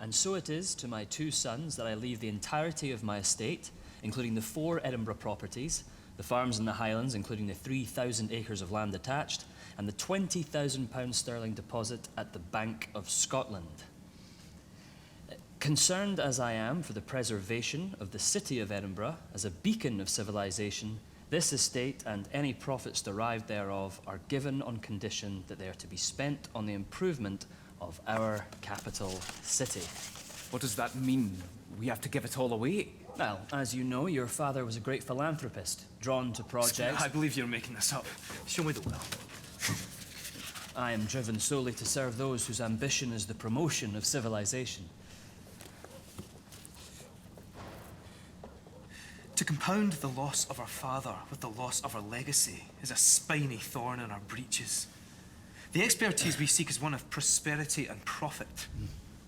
And so it is to my 2 sons that I leave the entirety of my estate, including the 4 Edinburgh properties, the farms in the Highlands, including the 3,000 acres of land attached, and the £20,000 deposit at the Bank of Scotland. Concerned as I am for the preservation of the city of Edinburgh as a beacon of civilization, this estate and any profits derived thereof are given on condition that they are to be spent on the improvement of our capital city. What does that mean? We have to give it all away? Well, as you know, your father was a great philanthropist, drawn to projects. I believe you're making this up. Show me the will. I am driven solely to serve those whose ambition is the promotion of civilization. To compound the loss of our father with the loss of our legacy is a spiny thorn in our breeches. The expertise we seek is one of prosperity and profit.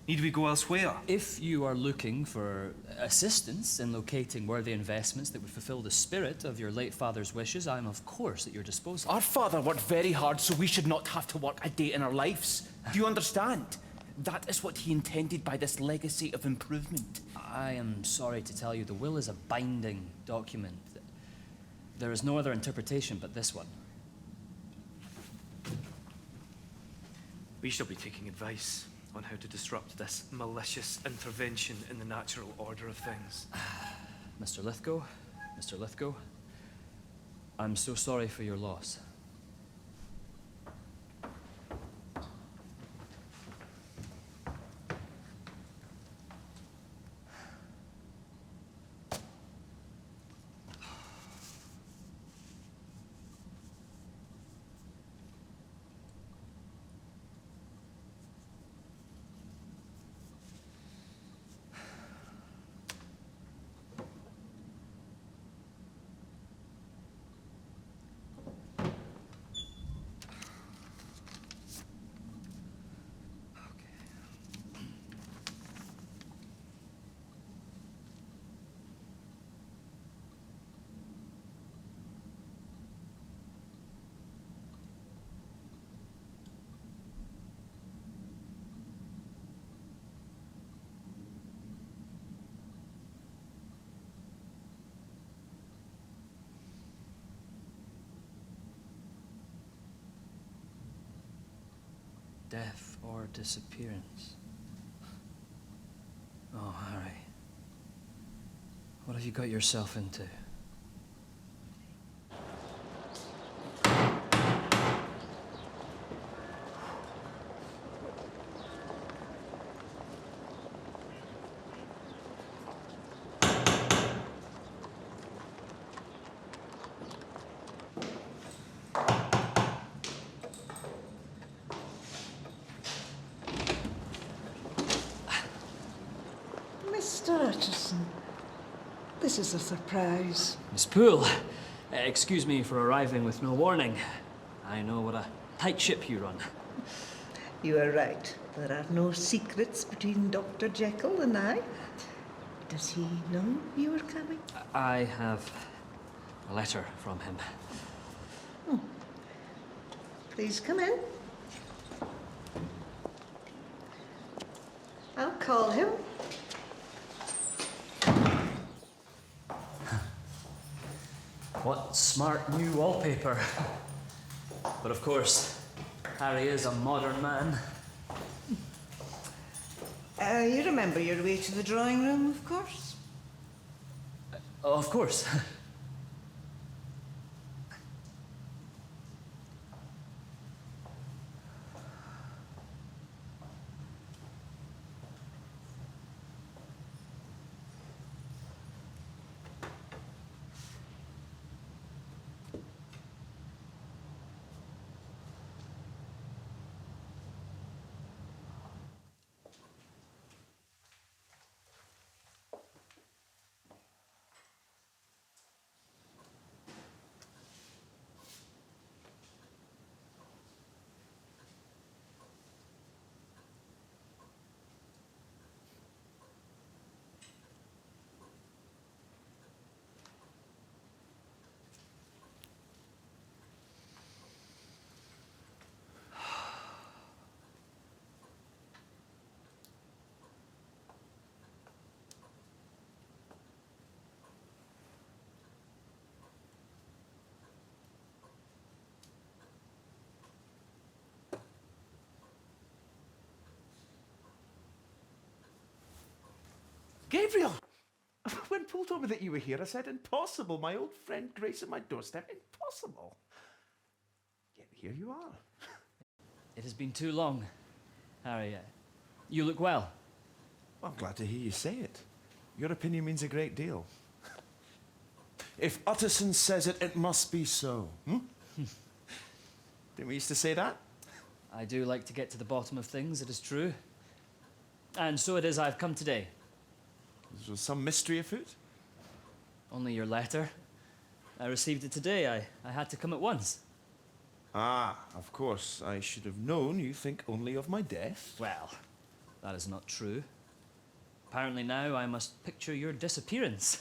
Need we go elsewhere? If you are looking for assistance in locating worthy investments that would fulfill the spirit of your late father's wishes, I am of course at your disposal. Our father worked very hard, so we should not have to work a day in our lives. Do you understand? That is what he intended by this legacy of improvement. I am sorry to tell you, the will is a binding document. There is no other interpretation but this one. We shall be taking advice on how to disrupt this malicious intervention in the natural order of things. Mr. Lithgow, I'm so sorry for your loss. Death or disappearance. Oh, Harry. What have you got yourself into? Mr. Utterson, this is a surprise. Miss Poole, excuse me for arriving with no warning. I know what a tight ship you run. You are right. There are no secrets between Dr. Jekyll and I. Does he know you are coming? I have a letter from him. Please come in. I'll call him. What smart new wallpaper. But of course, Harry is a modern man. You remember your way to the drawing room, of course? Of course. Gabriel! When Paul told me that you were here, I said, impossible. My old friend Grace at my doorstep. Impossible. Yet here you are. It has been too long, Harry. You look well. Well, I'm glad to hear you say it. Your opinion means a great deal. If Utterson says it, it must be so. Didn't we used to say that? I do like to get to the bottom of things, it is true. And so it is I've come today. Was some mystery afoot? Only your letter. I received it today. I had to come at once. Ah, of course. I should have known you think only of my death. Well, that is not true. Apparently now I must picture your disappearance.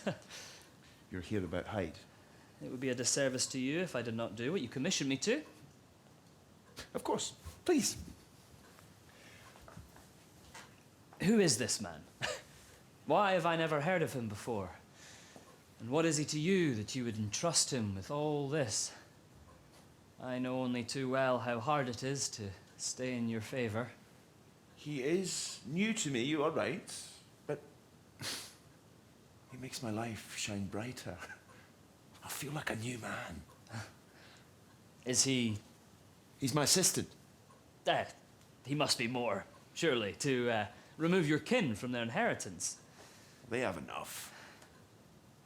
You're here about Hyde. It would be a disservice to you if I did not do what you commissioned me to. Of course. Please. Who is this man? Why have I never heard of him before? And what is he to you that you would entrust him with all this? I know only too well how hard it is to stay in your favour. He is new to me, you are right. But he makes my life shine brighter. I feel like a new man. Is he... He's my assistant. He must be more, surely, to remove your kin from their inheritance. They have enough.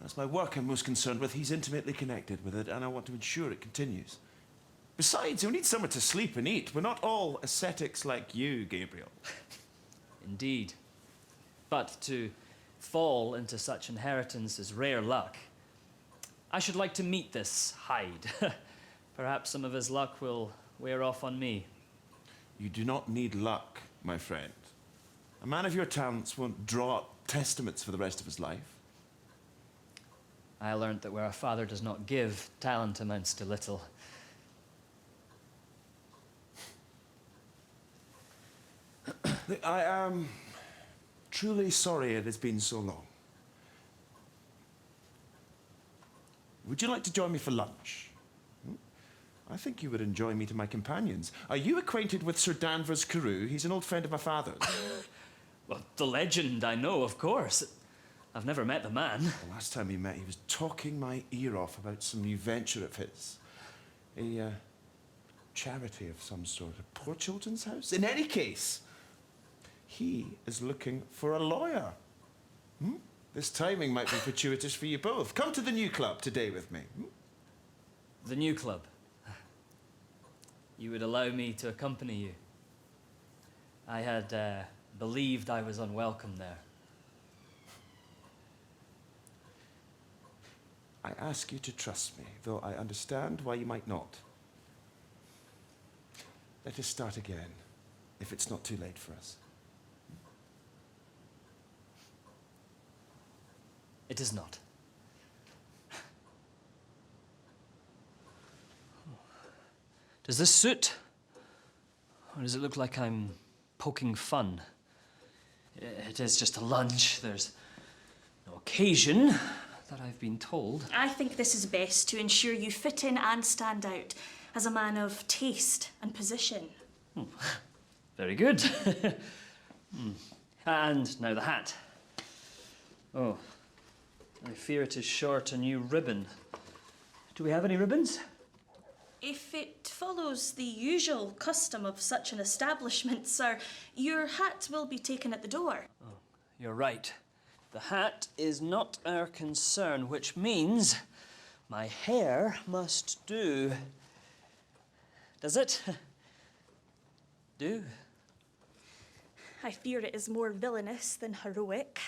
That's my work I'm most concerned with. He's intimately connected with it, and I want to ensure it continues. Besides, you'll need somewhere to sleep and eat. We're not all ascetics like you, Gabriel. Indeed. But to fall into such inheritance is rare luck. I should like to meet this Hyde. Perhaps some of his luck will wear off on me. You do not need luck, my friend. A man of your talents won't draw up testaments for the rest of his life. I learnt that where a father does not give, talent amounts to little. I am truly sorry it has been so long. Would you like to join me for lunch? I think you would enjoy meeting my companions. Are you acquainted with Sir Danvers Carew? He's an old friend of my father's. Well, the legend, I know, of course. I've never met the man. The last time we met, he was talking my ear off about some new venture of his. A charity of some sort. A poor children's house? In any case, he is looking for a lawyer. This timing might be fortuitous for you both. Come to the new club today with me. The new club. You would allow me to accompany you. I had believed I was unwelcome there. I ask you to trust me, though I understand why you might not. Let us start again, if it's not too late for us. It is not. Does this suit? Or does it look like I'm poking fun? It is just a lunch. There's no occasion that I've been told. I think this is best to ensure you fit in and stand out as a man of taste and position. Very good. And now the hat. Oh, I fear it is short a new ribbon. Do we have any ribbons? If it follows the usual custom of such an establishment, sir, your hat will be taken at the door. Oh, you're right. The hat is not our concern, which means my hair must do. Does it? Do? I fear it is more villainous than heroic,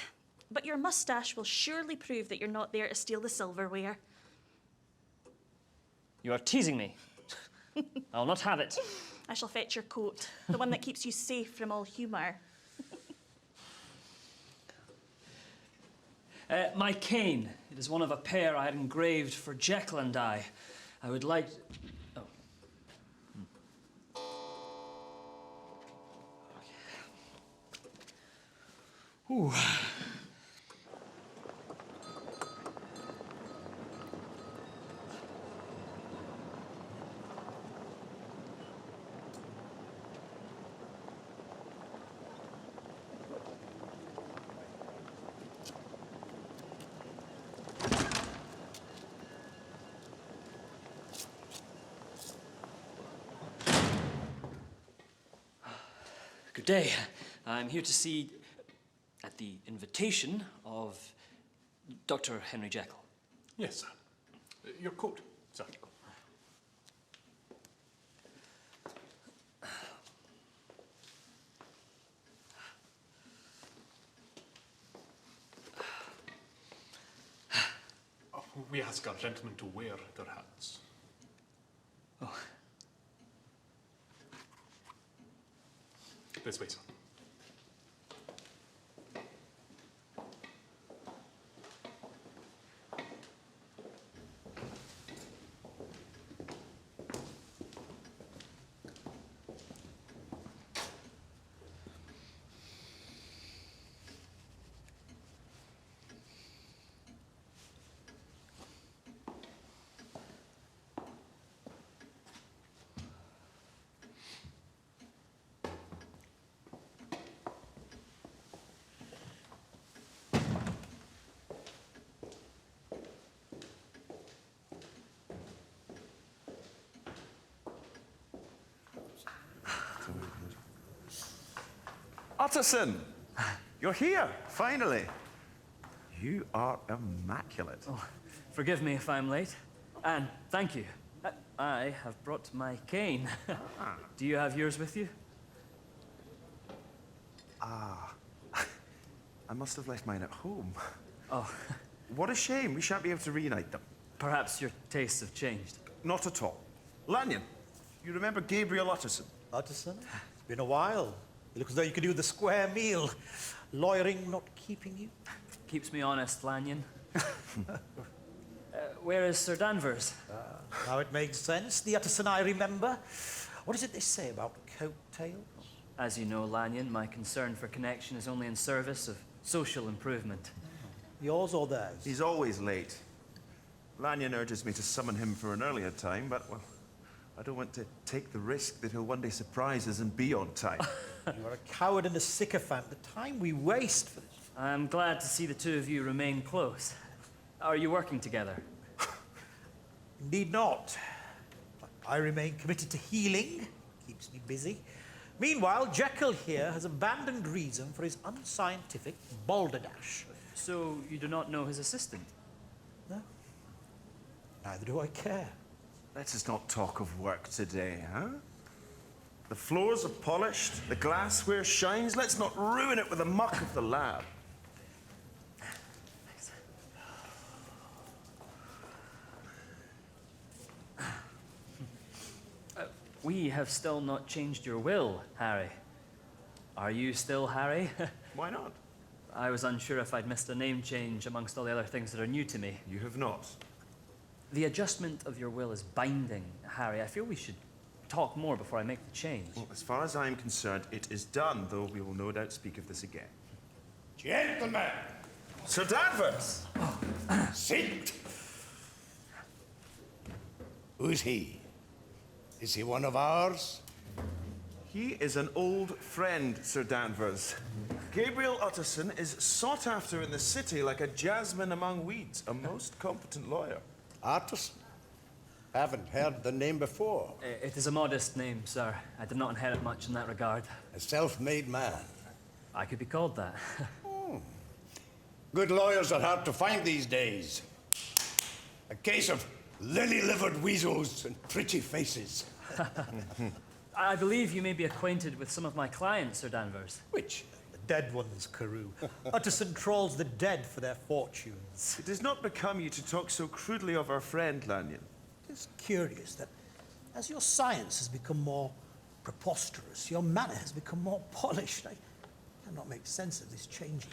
but your moustache will surely prove that you're not there to steal the silverware. You are teasing me. I'll not have it. I shall fetch your coat, the one that keeps you safe from all humour. My cane. It is one of a pair I had engraved for Jekyll and I. I would like... Oh. Ooh. Good day. I'm here to see, at the invitation of Dr. Henry Jekyll. Yes, sir. Your coat, sir. Oh, we ask our gentlemen to wear their hats. Oh. This way, sir. Utterson! You're here, finally. You are immaculate. Oh, forgive me if I'm late. And thank you. I have brought my cane. Do you have yours with you? I must have left mine at home. Oh, What a shame. We shan't be able to reunite them. perhaps your tastes have changed. Not at all. Lanyon, you remember Gabriel Utterson? Utterson, it's been a while. You look as though you could do the square meal. Lawyering not keeping you? Keeps me honest, Lanyon. Where is Sir Danvers? Now it makes sense. The Utterson I remember. What is it they say about coattails? As you know, Lanyon, my concern for connection is only in service of social improvement. Yours or theirs? He's always late. Lanyon urges me to summon him for an earlier time, but, well, I don't want to take the risk that he'll one day surprise us and be on time. You are a coward and a sycophant. The time we waste for this. I'm glad to see the two of you remain close. Are you working together? Indeed not. I remain committed to healing. Keeps me busy. Meanwhile, Jekyll here has abandoned reason for his unscientific balderdash. So you do not know his assistant? No. Neither do I care. Let us not talk of work today, huh? The floors are polished, the glassware shines. Let's not ruin it with the muck of the lab. We have still not changed your will, Harry. Are you still Harry? Why not? I was unsure if I'd missed a name change amongst all the other things that are new to me. You have not. The adjustment of your will is binding, Harry. I feel we should talk more before I make the change. Well, as far as I am concerned, it is done, though we will no doubt speak of this again. Gentlemen, Sir Danvers! sit. Who's he? Is he one of ours? He is an old friend, Sir Danvers. Gabriel Utterson is sought after in the city like a jasmine among weeds, a most competent lawyer. Utterson? Haven't heard the name before. It is a modest name, sir. I did not inherit much in that regard. A self-made man. I could be called that. Good lawyers are hard to find these days. A case of lily-livered weasels and pretty faces. I believe you may be acquainted with some of my clients, Sir Danvers. Which? The dead ones, Carew. Utterson trolls the dead for their fortunes. It does not become you to talk so crudely of our friend, Lanyon. It's curious that as your science has become more preposterous, your manner has become more polished. I cannot make sense of this changing.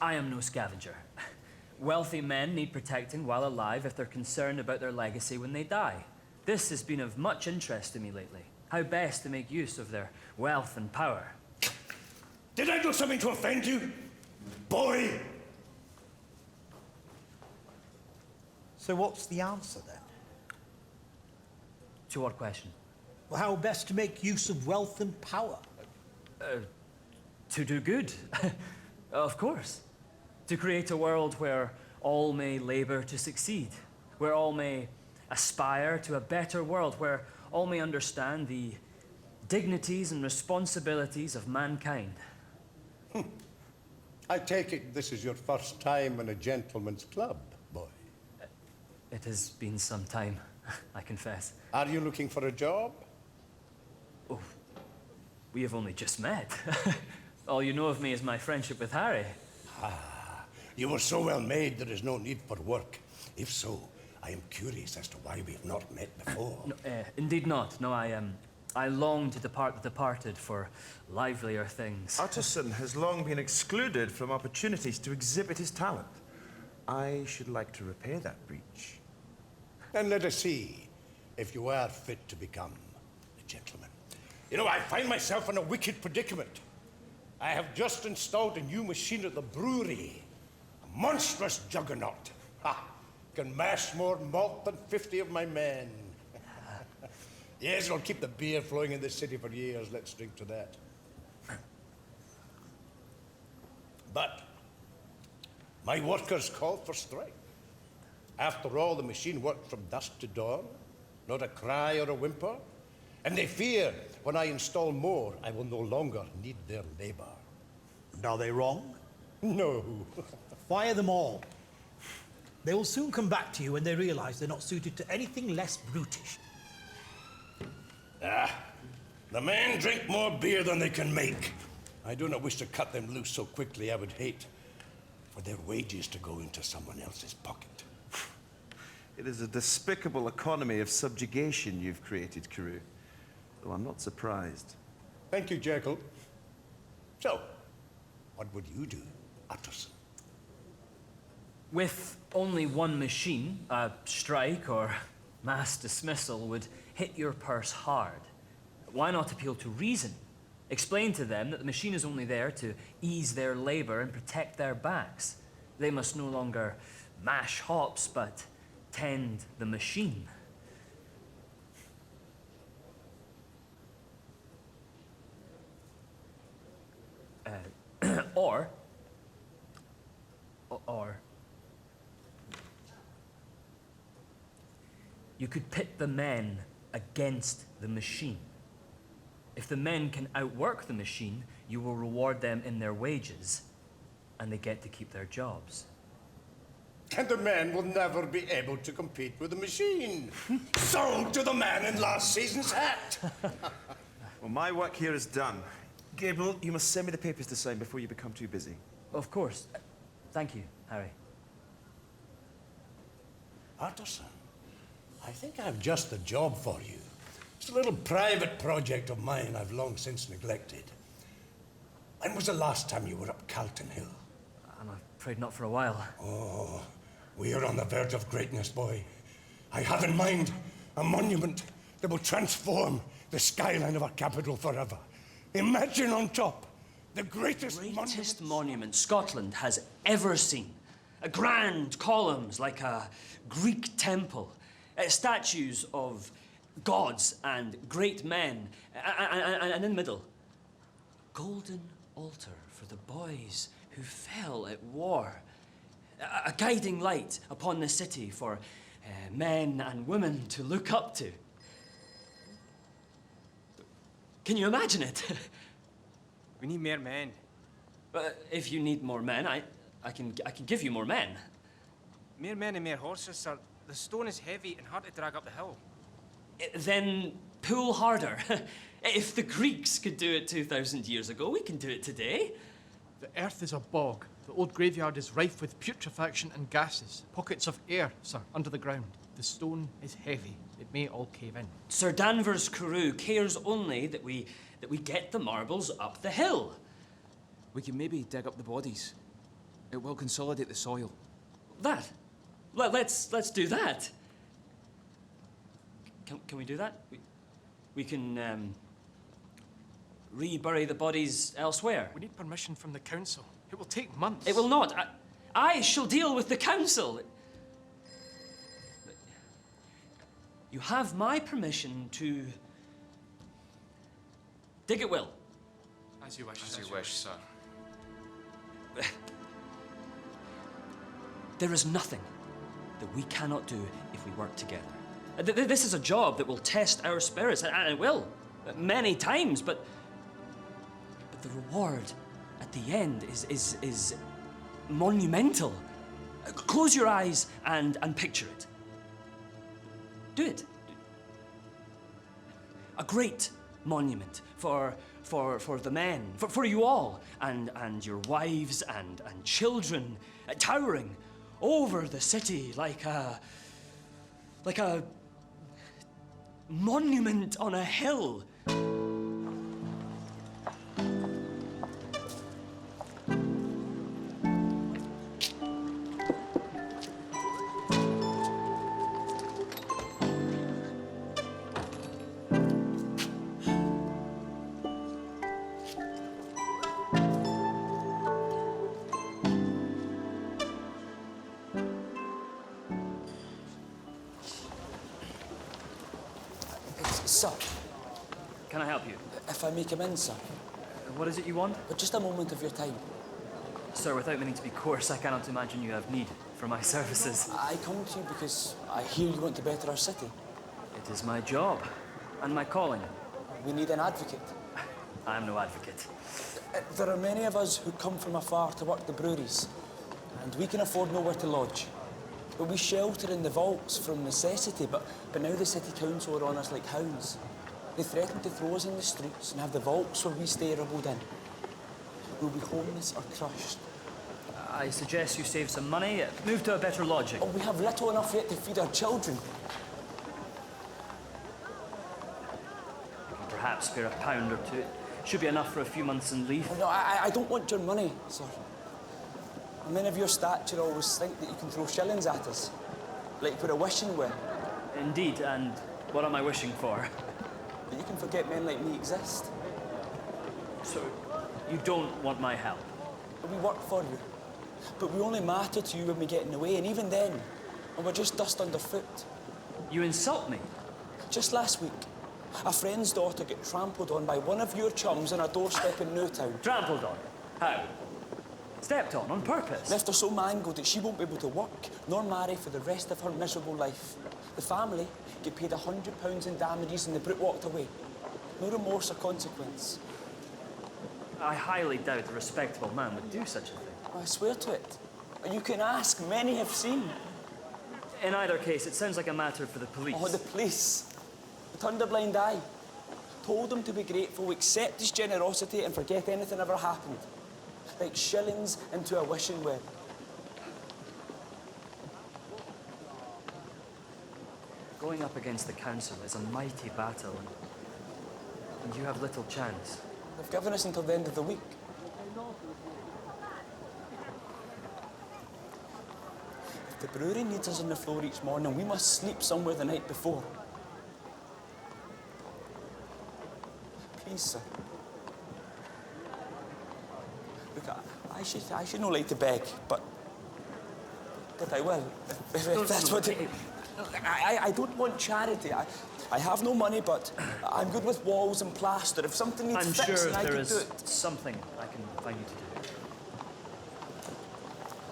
I am no scavenger. Wealthy men need protecting while alive if they're concerned about their legacy when they die. This has been of much interest to me lately. How best to make use of their wealth and power. Did I do something to offend you? Boy! So what's the answer then? To what question? Well, how best to make use of wealth and power? To do good. Of course. To create a world where all may labor to succeed, where all may aspire to a better world, where all may understand the dignities and responsibilities of mankind. I take it this is your first time in a gentleman's club, boy. It has been some time, I confess. Are you looking for a job? Oh, we have only just met. All you know of me is my friendship with Harry. You were so well made there is no need for work. If so, I am curious as to why we have not met before. No, indeed not. No, I long to depart the departed for livelier things. Utterson has long been excluded from opportunities to exhibit his talent. I should like to repair that breach. And let us see if you are fit to become a gentleman. You know, I find myself in a wicked predicament. I have just installed a new machine at the brewery. A monstrous juggernaut. Ha! Can mash more malt than 50 of my men. Yes, it'll keep the beer flowing in the city for years. Let's drink to that. But my workers called for strike. After all, the machine worked from dusk to dawn. Not a cry or a whimper. And they fear when I install more, I will no longer need their labor. And are they wrong? No. Fire them all. They will soon come back to you when they realize they're not suited to anything less brutish. The men drink more beer than they can make. I do not wish to cut them loose so quickly. I would hate for their wages to go into someone else's pocket. It is a despicable economy of subjugation you've created, Carew. Though I'm not surprised. Thank you, Jekyll. So, what would you do, Utterson? With only one machine, a strike or mass dismissal would hit your purse hard. Why not appeal to reason? Explain to them that the machine is only there to ease their labor and protect their backs. They must no longer mash hops, but tend the machine. Or you could pit the men against the machine. If the men can outwork the machine, you will reward them in their wages, and they get to keep their jobs. And the men will never be able to compete with the machine. Sold to the man in last season's hat. Well, my work here is done. Gabriel, you must send me the papers to sign before you become too busy. Of course. Thank you, Harry. Utterson, I think I've just the job for you. It's a little private project of mine I've long since neglected. When was the last time you were up Calton Hill? I'm afraid not for a while. Oh, we are on the verge of greatness, boy. I have in mind a monument that will transform the skyline of our capital forever. Imagine on top the greatest monument Scotland has ever seen. Grand columns like a Greek temple. Statues of gods and great men. And in the middle, golden altar for the boys who fell at war. A guiding light upon the city for men and women to look up to. Can you imagine it? We need more men. If you need more men, I can give you more men. More men and more horses, sir. The stone is heavy and hard to drag up the hill. Then pull harder. If the Greeks could do it 2,000 years ago, we can do it today. The earth is a bog. The old graveyard is rife with putrefaction and gases. Pockets of air, sir, under the ground. The stone is heavy. It may all cave in. Sir Danvers Carew cares only that we get the marbles up the hill. We can maybe dig up the bodies. It will consolidate the soil. Let's do that. Can we do that? We can rebury the bodies elsewhere. We need permission from the council. It will take months. It will not. I shall deal with the council. You have my permission to dig at will. As you wish. As you wish, sir. There is nothing that we cannot do if we work together. This is a job that will test our spirits, and it will. Many times, but the reward at the end is monumental. Close your eyes and picture it. Do it. A great monument for the men, for you all, and your wives and children, towering over the city like a monument on a hill. Sir, Can I help you? if I may come in, sir, What is it you want? but just a moment of your time. Sir, without meaning to be coarse, I cannot imagine you have need for my services. I come to you because I hear you want to better our city. It is my job and my calling. We need an advocate. I am no advocate. There are many of us who come from afar to work the breweries, and we can afford nowhere to lodge. But we shelter in the vaults from necessity, but now the city council are on us like hounds. They threaten to throw us in the streets and have the vaults where we stay rubbled in. We'll be homeless or crushed. I suggest you save some money, move to a better lodging. Oh, we have little enough yet to feed our children. Perhaps spare a pound or two. Should be enough for a few months in leave. Oh, no, I don't want your money, sir. Men of your stature always think that you can throw shillings at us, like we're a wishing well. Indeed, and what am I wishing for? But you can forget men like me exist. So, you don't want my help? We work for you, but we only matter to you when we get in the way, and even then, when we're just dust underfoot. You insult me? Just last week, a friend's daughter got trampled on by one of your chums on a doorstep in Newtown. Trampled on? How? Stepped on purpose? Left her so mangled that she won't be able to work, nor marry for the rest of her miserable life. The family get paid £100 in damages and the brute walked away. No remorse or consequence. I highly doubt a respectable man would do such a thing. I swear to it. You can ask, many have seen. In either case, it sounds like a matter for the police. Oh, the police. They turned a blind eye. Told him to be grateful, accept his generosity and forget anything ever happened. Like shillings into a wishing well. Going up against the council is a mighty battle, and you have little chance. They've given us until the end of the week. If the brewery needs us on the floor each morning, we must sleep somewhere the night before. Please, sir. Look, I should not like to beg, but I will. If that's what it... I don't want charity. I have no money, but I'm good with walls and plaster. If something needs I'm fixing, sure I there can is do it. something I can find you to do.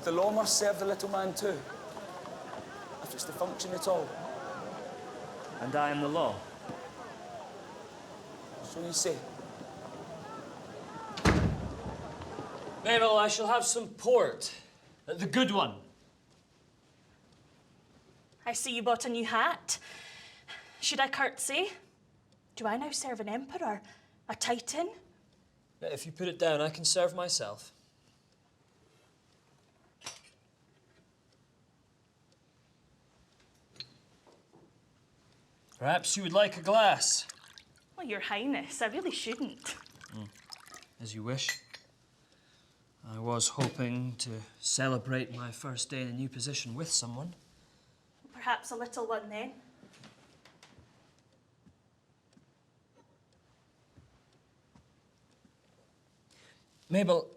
The law must serve the little man too, if it's to function at all. And I am the law. So you say. Mabel, I shall have some port. The good one. I see you bought a new hat. Should I curtsy? Do I now serve an emperor? A titan? If you put it down, I can serve myself. Perhaps you would like a glass. Well, Your Highness, I really shouldn't. As you wish. I was hoping to celebrate my first day in a new position with someone. Perhaps a little one then. Mabel,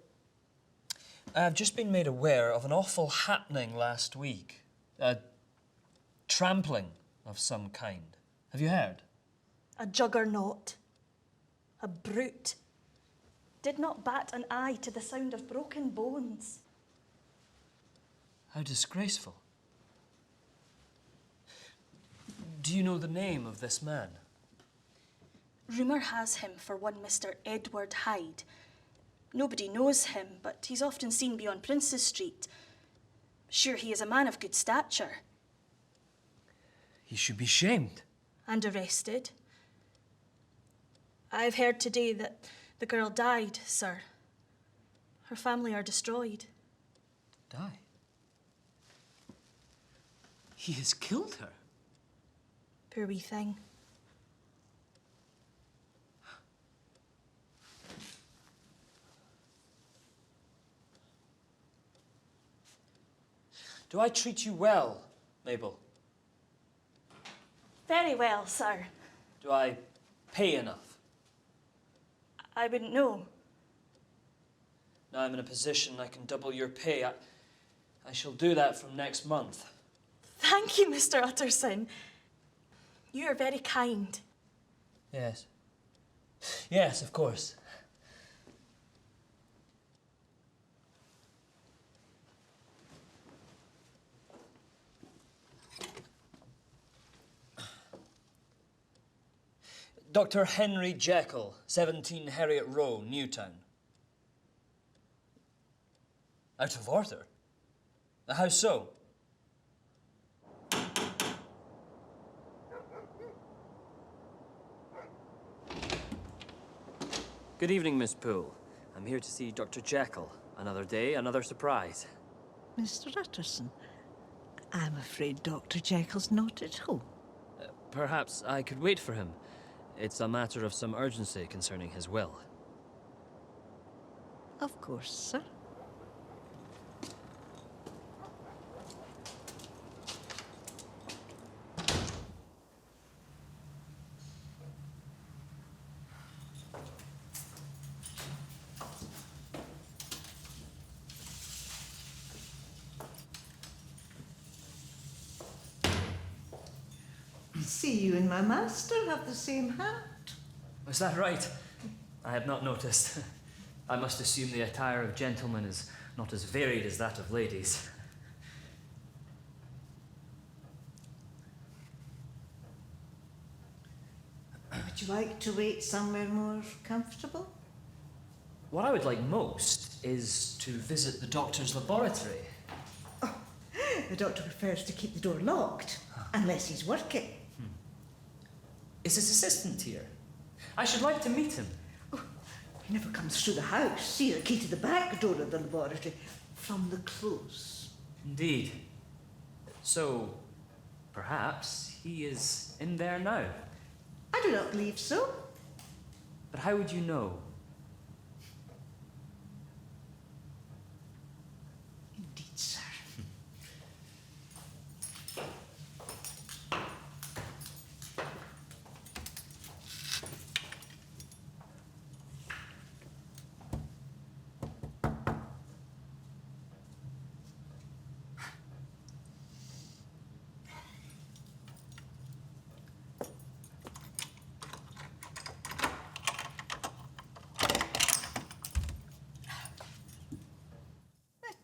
I've just been made aware of an awful happening last week. A trampling of some kind. Have you heard? A juggernaut. A brute. Did not bat an eye to the sound of broken bones. How disgraceful. Do you know the name of this man? Rumour has him for one Mr. Edward Hyde. Nobody knows him, but he's often seen beyond Princes Street. Sure, he is a man of good stature. He should be shamed. And arrested. I've heard today that the girl died, sir. Her family are destroyed. Die? He has killed her? Poor wee thing. Do I treat you well, Mabel? Very well, sir. Do I pay enough? I wouldn't know. Now I'm in a position I can double your pay. I shall do that from next month. Thank you, Mr. Utterson. You are very kind. Yes. Yes, of course. Dr. Henry Jekyll, 17 Harriet Row, Newtown. Out of order? How so? Good evening, Miss Poole. I'm here to see Dr. Jekyll. Another day, another surprise. Mr. Utterson, I'm afraid Dr. Jekyll's not at home. Perhaps I could wait for him. It's a matter of some urgency concerning his will. Of course, sir. See, you and my master have the same hat. Is that right? I had not noticed. I must assume the attire of gentlemen is not as varied as that of ladies. Would you like to wait somewhere more comfortable? What I would like most is to visit the doctor's laboratory. Oh, the doctor prefers to keep the door locked, unless he's working. Is his assistant here? I should like to meet him. Oh, he never comes through the house. See the key to the back door of the laboratory from the close. Indeed. So, perhaps he is in there now. I do not believe so. But how would you know? Indeed, sir.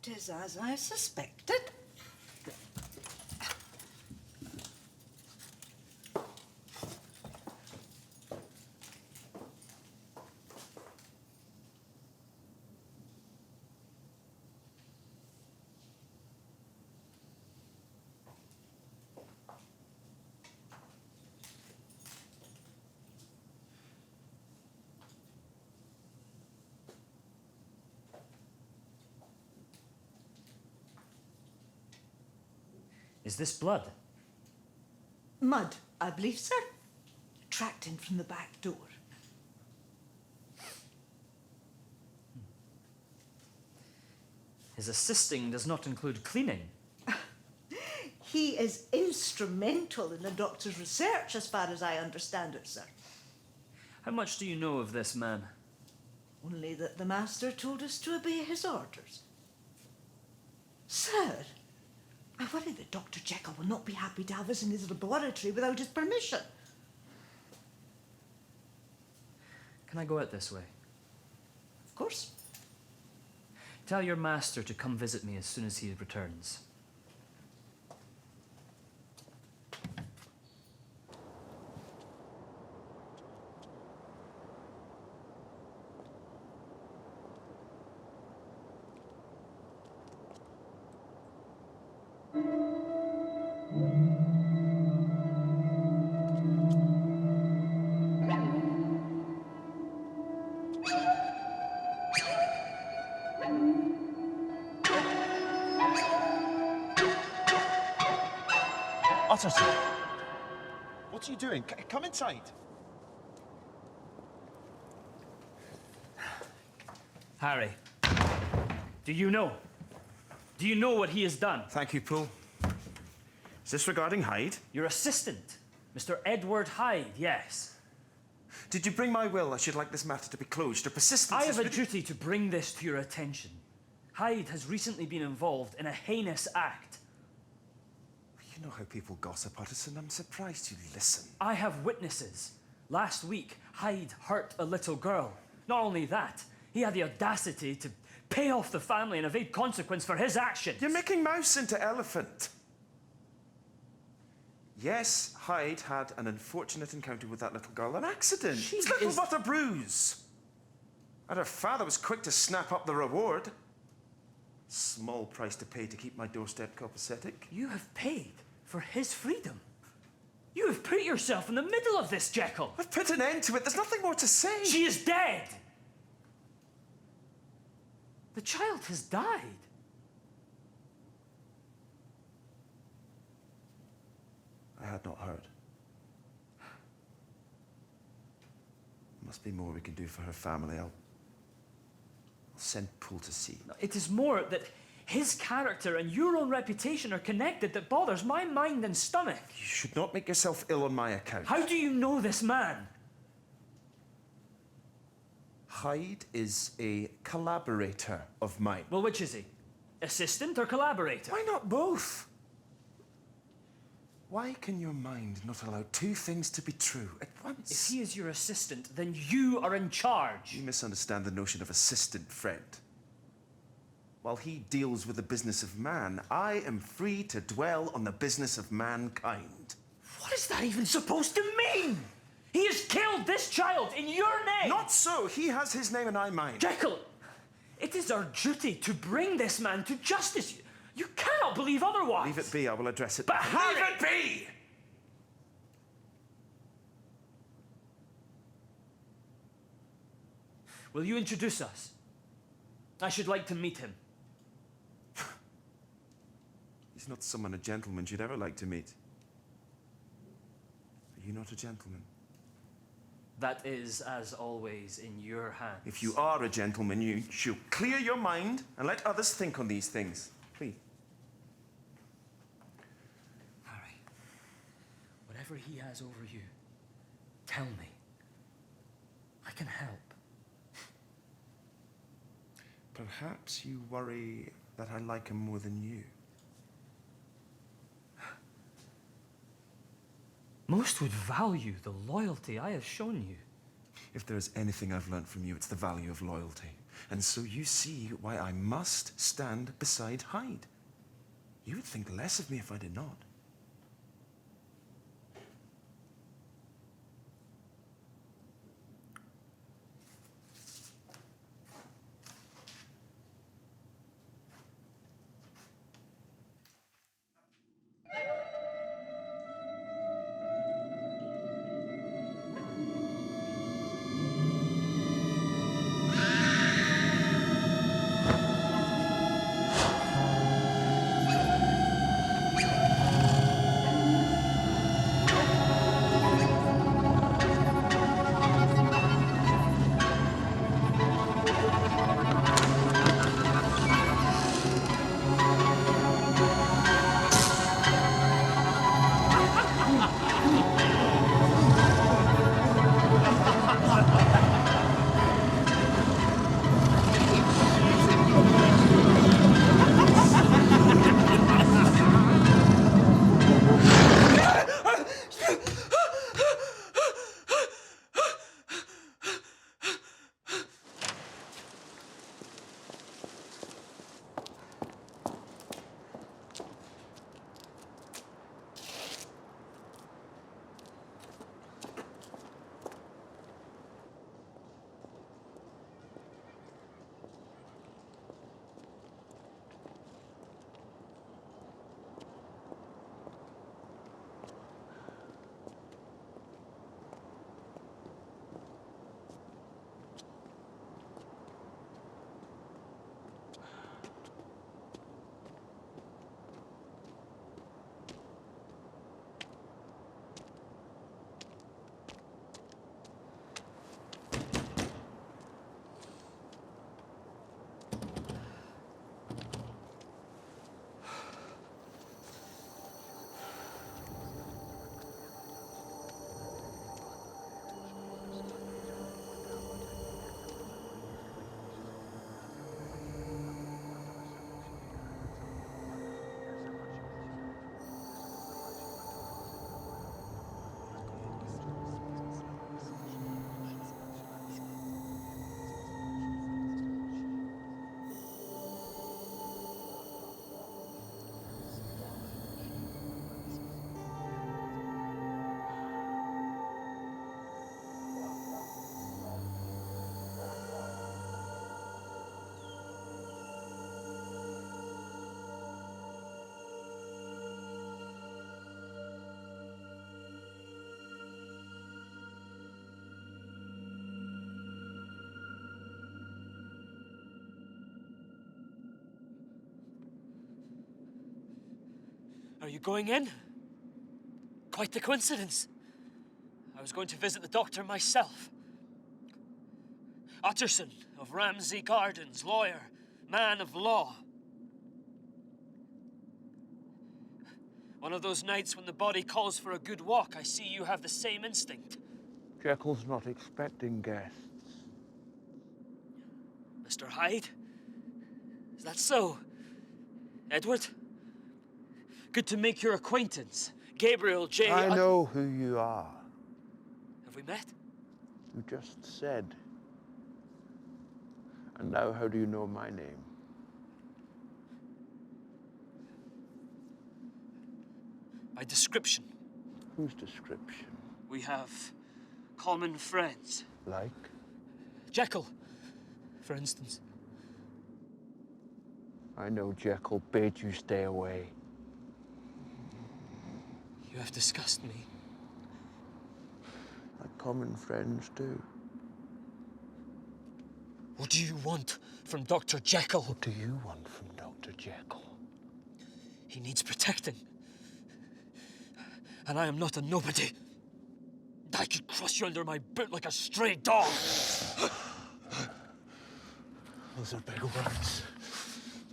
It is as I suspected. Is this blood? Mud, I believe, sir. Tracked in from the back door. His assisting does not include cleaning. He is instrumental in the doctor's research, as far as I understand it, sir. How much do you know of this man? Only that the master told us to obey his orders. Sir, I worry that Dr. Jekyll will not be happy to have us in his laboratory without his permission. Can I go out this way? Of course. Tell your master to come visit me as soon as he returns. Utterson! What are you doing? Come inside. Harry, do you know? Do you know what he has done? Thank you, Paul. Is this regarding Hyde? Your assistant, Mr. Edward Hyde, yes. Did you bring my will? I should like this matter to be closed. Your persistence I have a really... duty to bring this to your attention. Hyde has recently been involved in a heinous act. You know how people gossip, Utterson. I'm surprised you listen. I have witnesses. Last week, Hyde hurt a little girl. Not only that, he had the audacity to pay off the family and evade consequence for his actions. You're making mouse into elephant. Yes, Hyde had an unfortunate encounter with that little girl. An accident. It's little but a bruise. And her father was quick to snap up the reward. Small price to pay to keep my doorstep copacetic. You have paid for his freedom. You have put yourself in the middle of this, Jekyll. I've put an end to it. There's nothing more to say. She is dead. The child has died. I had not heard. Must be more we can do for her family. I'll send Paul to see. It is more that his character and your own reputation are connected that bothers my mind and stomach. You should not make yourself ill on my account. How do you know this man? Hyde is a collaborator of mine. Well, which is he? Assistant or collaborator? Why not both? Why can your mind not allow two things to be true at once? If he is your assistant, then you are in charge. You misunderstand the notion of assistant, friend. While he deals with the business of man, I am free to dwell on the business of mankind. What is that even supposed to mean? He has killed this child in your name! Not so! He has his name and I mine. Jekyll, it is our duty to bring this man to justice. You cannot believe otherwise. Leave it be, I will address it. But Harry... Leave it be! Will you introduce us? I should like to meet him. He's not someone a gentleman should ever like to meet. Are you not a gentleman? That is, as always, in your hands. If you are a gentleman, you should clear your mind and let others think on these things. Please. Harry, whatever he has over you, tell me. I can help. Perhaps you worry that I like him more than you. Most would value the loyalty I have shown you. If there is anything I've learnt from you, it's the value of loyalty. And so you see why I must stand beside Hyde. You would think less of me if I did not. Are you going in? Quite the coincidence. I was going to visit the doctor myself. Utterson of Ramsay Gardens, lawyer, man of law. One of those nights when the body calls for a good walk. I see you have the same instinct. Jekyll's not expecting guests. Mr. Hyde? Is that so? Edward? Good to make your acquaintance. Gabriel J. I know who you are. Have we met? You just said. And now how do you know my name? By description. Whose description? We have common friends. Like? Jekyll, for instance. I know Jekyll bade you stay away. You have discussed me. Like common friends do. What do you want from Dr. Jekyll? What do you want from Dr. Jekyll? He needs protecting. And I am not a nobody. I could cross you under my boot like a stray dog. Those are big words.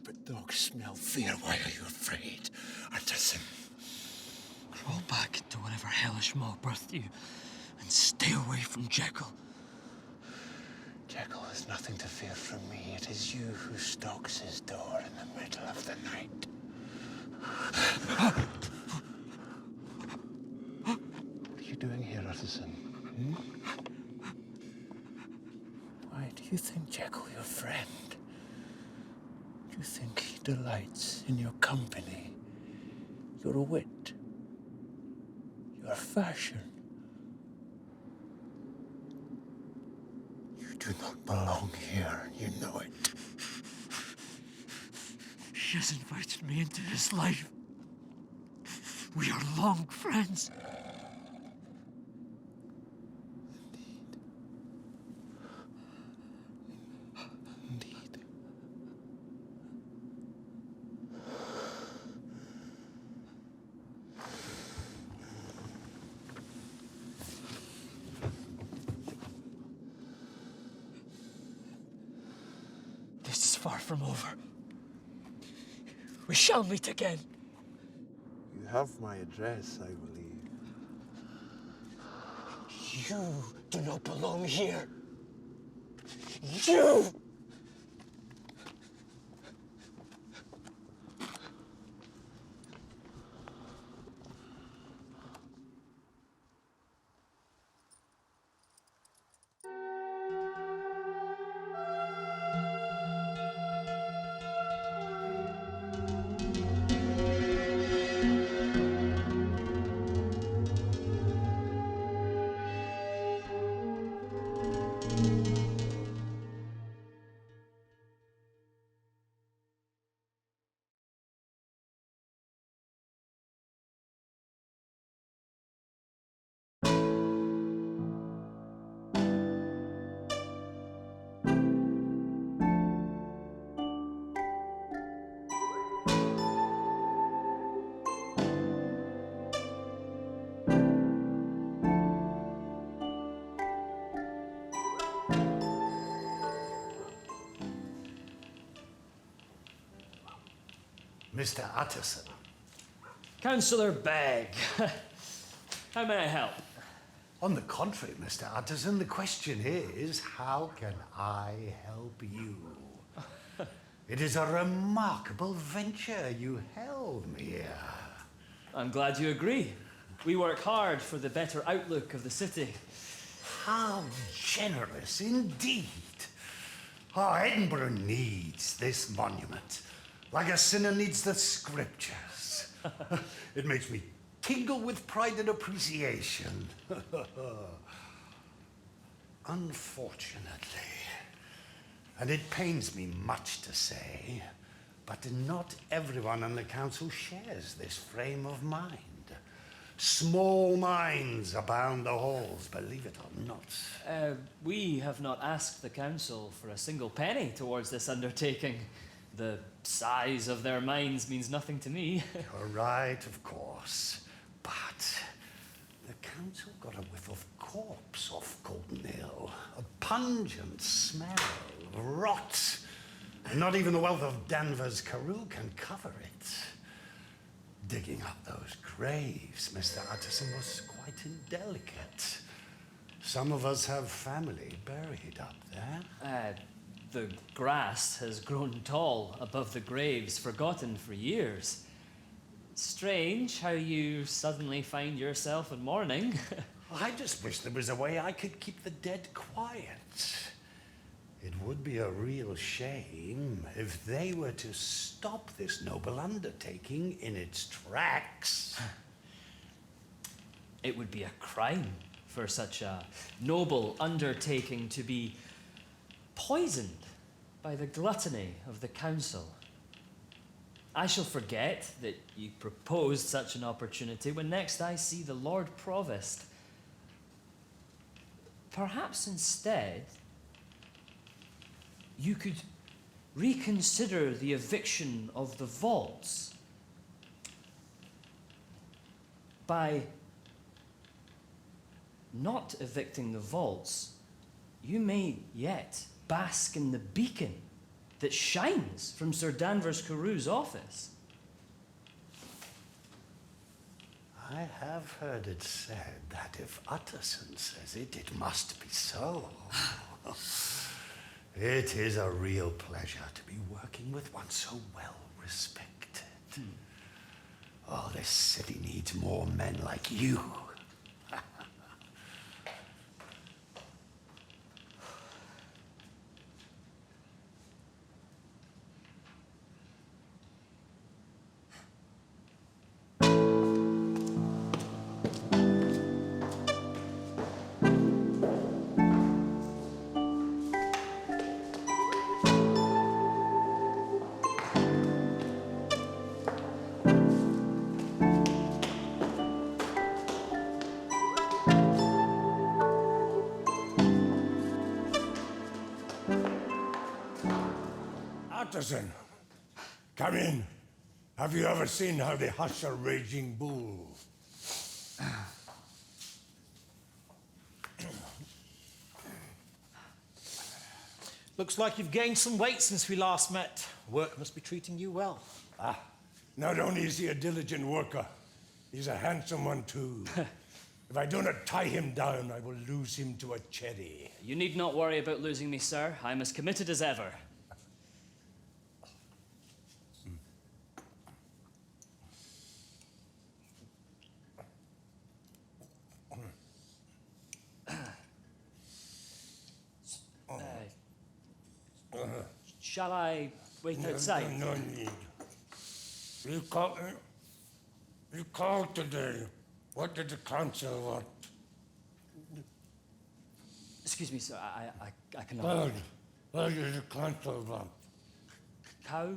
But dogs smell fear. Why are you afraid, Utterson? Crawl back into whatever hellish maw birthed you and stay away from Jekyll. Jekyll has nothing to fear from me. It is you who stalks his door in the middle of the night. What are you doing here, Utterson? Why do you think Jekyll your friend? Do you think he delights in your company, your wit, your fashion? You do not belong here, you know it. He has invited me into his life. We are long friends. Indeed. This is far from over. We shall meet again. You have my address, I believe. You do not belong here. You! Mr. Utterson. Councillor Begg. How may I help? On the contrary, Mr. Utterson, the question is, how can I help you? It is a remarkable venture you held me here. I'm glad you agree. We work hard for the better outlook of the city. How generous indeed. Oh, Edinburgh needs this monument, like a sinner needs the scriptures. It makes me tingle with pride and appreciation. Unfortunately, and it pains me much to say, but not everyone on the council shares this frame of mind. Small minds abound the halls, believe it or not. We have not asked the council for a single penny towards this undertaking. The size of their minds means nothing to me. You're right, of course. But the council got a whiff of corpse off Golden Hill. A pungent smell of rot. And not even the wealth of Danvers Carew can cover it. Digging up those graves, Mr. Utterson, was quite indelicate. Some of us have family buried up there. The grass has grown tall above the graves, forgotten for years. Strange how you suddenly find yourself in mourning. I just wish there was a way I could keep the dead quiet. It would be a real shame if they were to stop this noble undertaking in its tracks. It would be a crime for such a noble undertaking to be poisoned by the gluttony of the council. I shall forget that you proposed such an opportunity when next I see the Lord Provost. Perhaps instead, you could reconsider the eviction of the vaults by not evicting the vaults. You may yet bask in the beacon that shines from Sir Danvers Carew's office. I have heard it said that if Utterson says it, it must be so. It is a real pleasure to be working with one so well respected. Oh, this city needs more men like you. Utterson, come in. Have you ever seen how they hush a raging bull? Looks like you've gained some weight since we last met. Work must be treating you well. Not only is he a diligent worker, he's a handsome one too. If I do not tie him down, I will lose him to a cherry. You need not worry about losing me, sir. I'm as committed as ever. Shall I wait outside? No need. You called today. What did the council want? Excuse me, sir. I cannot. What did the council want? Cow?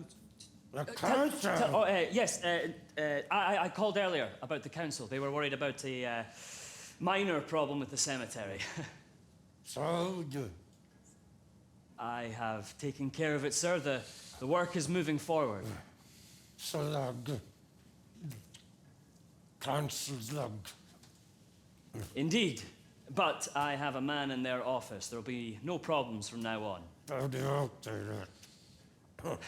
The council? Yes. I called earlier about the council. They were worried about a minor problem with the cemetery. So good. I have taken care of it, sir. The work is moving forward. So good. Council's log. Indeed. But I have a man in their office. There'll be no problems from now on. How do you say that?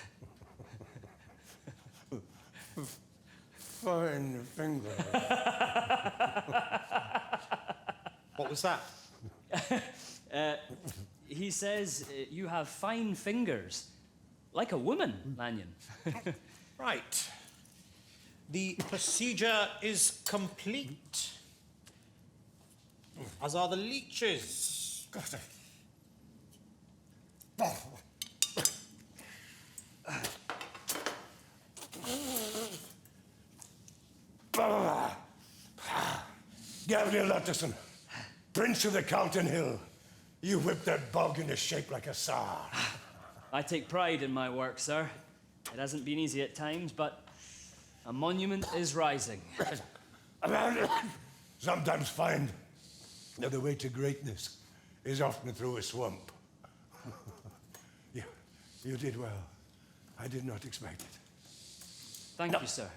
Fine finger. What was that? He says you have fine fingers. Like a woman, Lanyon. Right. The procedure is complete. As are the leeches. Gabriel Utterson, Prince of the Calton Hill. You whipped that bog into shape like a saw. I take pride in my work, sir. It hasn't been easy at times, but a monument is rising. Sometimes find that the way to greatness is often through a swamp. You did well. I did not expect it. Thank you, sir.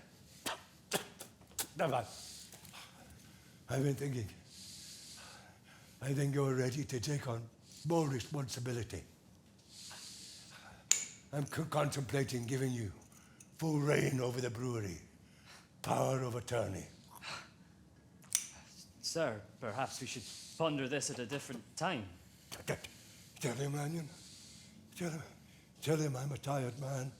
Never. I've been thinking. I think you're ready to take on more responsibility. I'm contemplating giving you full reign over the brewery, power of attorney. Sir, perhaps we should ponder this at a different time. Tell him, Lanyon. Tell him I'm a tired man.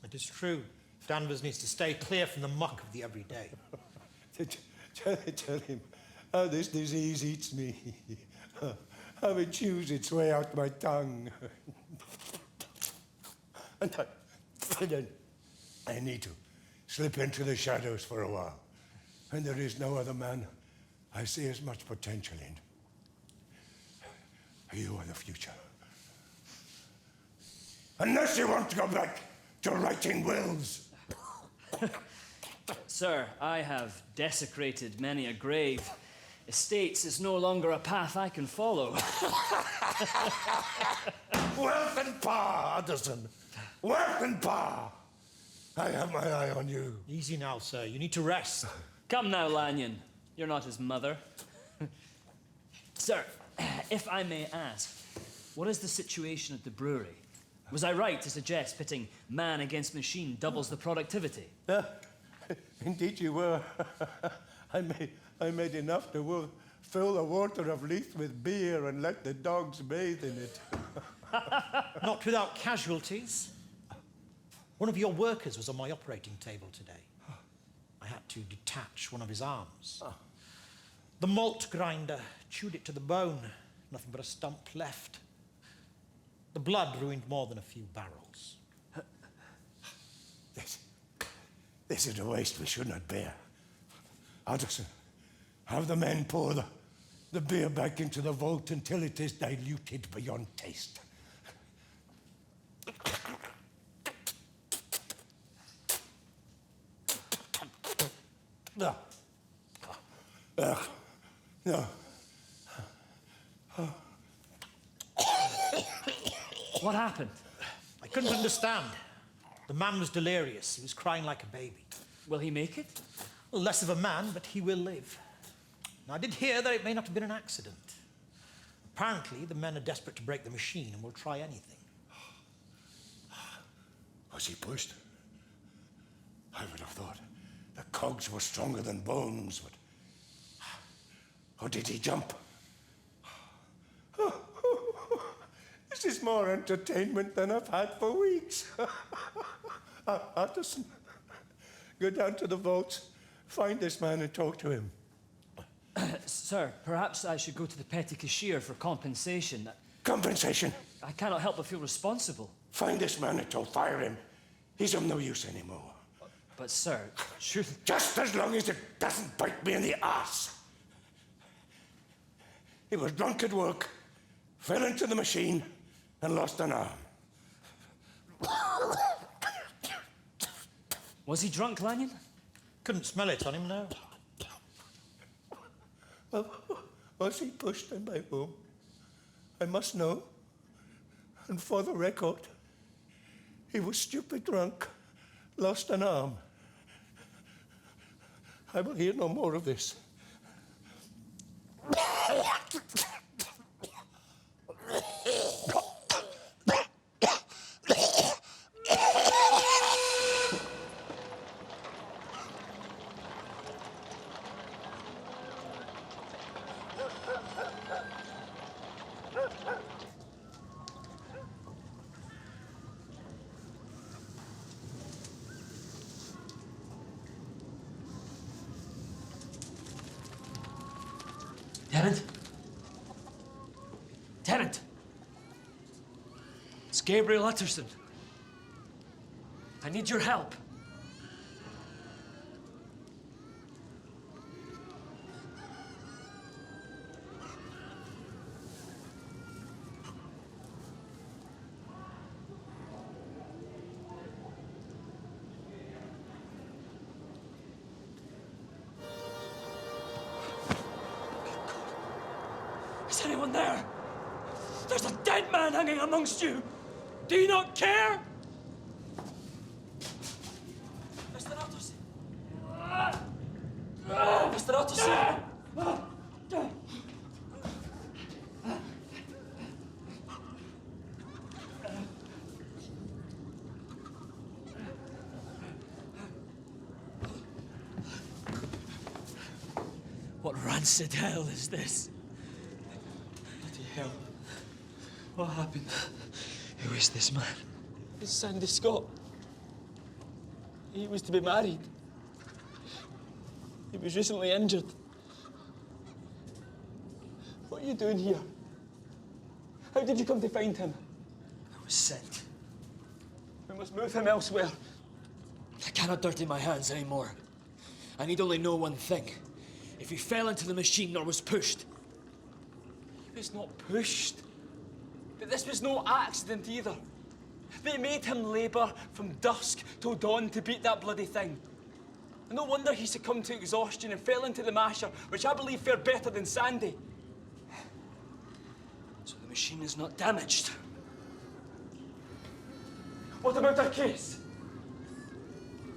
It is true. Danvers needs to stay clear from the muck of the everyday. Tell him how this disease eats me, how it chews its way out my tongue. And then I need to slip into the shadows for a while. And there is no other man I see as much potential in. You are the future. Unless you want to go back to writing wills. Sir, I have desecrated many a grave. Estates is no longer a path I can follow. Wealth and power, Anderson. Wealth and power. I have my eye on you. Easy now, sir. You need to rest. Come now, Lanyon. You're not his mother. Sir, if I may ask, what is the situation at the brewery? Was I right to suggest pitting man against machine doubles the productivity? Indeed you were. I made enough to fill the water of Leith with beer and let the dogs bathe in it. Not without casualties. One of your workers was on my operating table today. I had to detach one of his arms. The malt grinder chewed it to the bone. Nothing but a stump left. The blood ruined more than a few barrels. This is a waste we should not bear. Anderson, have the men pour the beer back into the vault until it is diluted beyond taste. No. No. What happened? I couldn't understand. The man was delirious. He was crying like a baby. Will he make it? Well, less of a man, but he will live. Now, I did hear that it may not have been an accident. Apparently, the men are desperate to break the machine and will try anything. Was he pushed? I would have thought the cogs were stronger than bones, but... Or did he jump? This is more entertainment than I've had for weeks. Anderson, go down to the vaults, find this man and talk to him. Sir, perhaps I should go to the petty cashier for compensation. Compensation? I cannot help but feel responsible. Find this man and fire him. He's of no use anymore. But sir, surely... Just as long as it doesn't bite me in the arse. He was drunk at work, fell into the machine, and lost an arm. Was he drunk, Lanyon? Couldn't smell it on him, no. Well, was he pushed and by whom? I must know. And for the record, he was stupid drunk, lost an arm. I will hear no more of this. Tenant? Tenant! It's Gabriel Utterson. I need your help. Is anyone there? There's a dead man hanging amongst you. Do you not care? What rancid hell is this? Bloody hell. What happened? Who is this man? It's Sandy Scott. He was to be married. He was recently injured. What are you doing here? How did you come to find him? I was sent. We must move him elsewhere. I cannot dirty my hands anymore. I need only know one thing. If he fell into the machine or was pushed. He was not pushed. But this was no accident either. They made him labour from dusk till dawn to beat that bloody thing. And no wonder he succumbed to exhaustion and fell into the masher, which I believe fared better than Sandy. So the machine is not damaged. What about our case?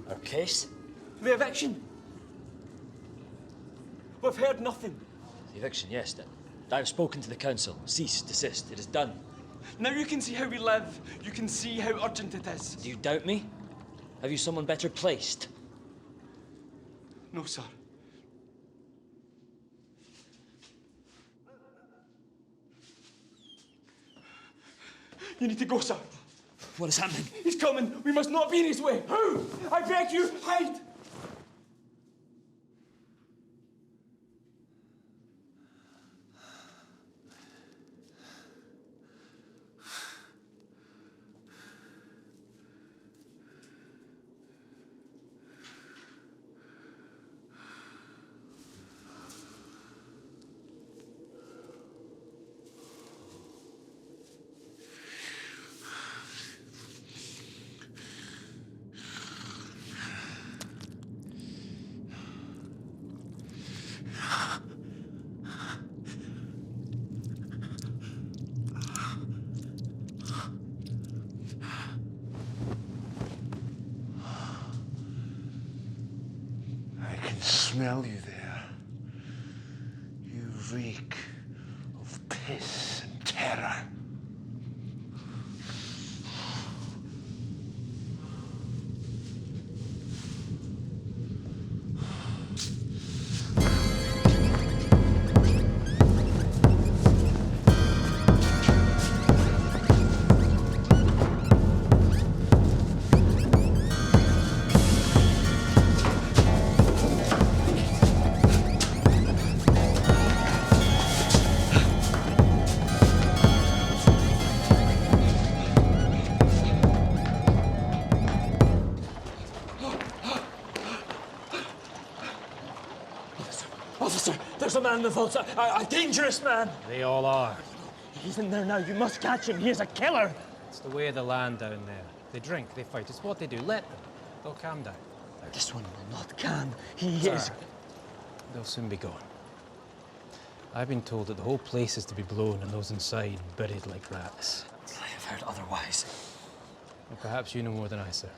Our case? The eviction? We've heard nothing. The eviction, yes. I have spoken to the council. Cease, desist. It is done. Now you can see how we live. You can see how urgent it is. Do you doubt me? Have you someone better placed? No, sir. You need to go, sir. What is happening? He's coming. We must not be in his way. Who? I beg you, Hyde. Smell you there. You reek of piss and terror. Officer, there's a man in the vaults. A dangerous man. They all are. He's in there now. You must catch him. He is a killer. It's the way of the land down there. They drink, they fight. It's what they do. Let them. They'll calm down. This one will not calm. He Sir, is. They'll soon be gone. I've been told that the whole place is to be blown and those inside buried like rats. I have heard otherwise. Well, perhaps you know more than I, sir.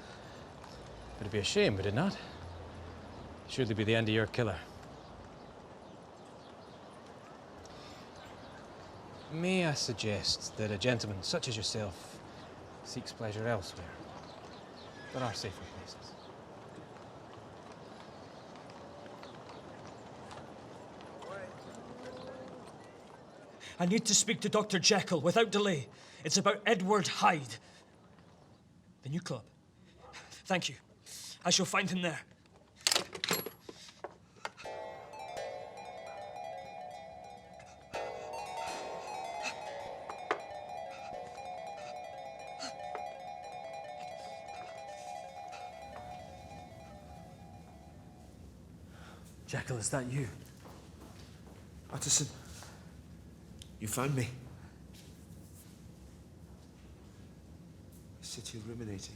But it'd be a shame, would it not? Surely be the end of your killer. May I suggest that a gentleman such as yourself seeks pleasure elsewhere? There are safer places. I need to speak to Dr. Jekyll without delay. It's about Edward Hyde. The new club. Thank you. I shall find him there. Jekyll, is that you? Utterson, you found me. I sit here ruminating.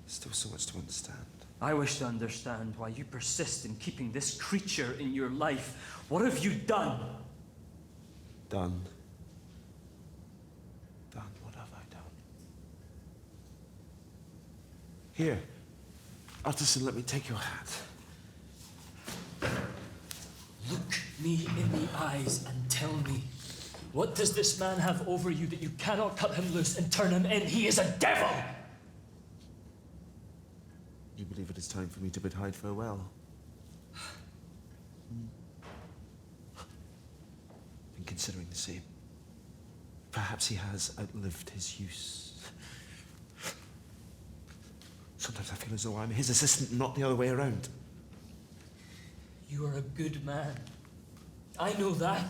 Still so much to understand. I wish to understand why you persist in keeping this creature in your life. What have you done? Done. What have I done? Here, Utterson, let me take your hat. me in the eyes and tell me, what does this man have over you that you cannot cut him loose and turn him in? He is a devil! You believe it is time for me to bid Hyde farewell? Been considering the same. Perhaps he has outlived his use. Sometimes I feel as though I'm his assistant, not the other way around. You are a good man. I know that.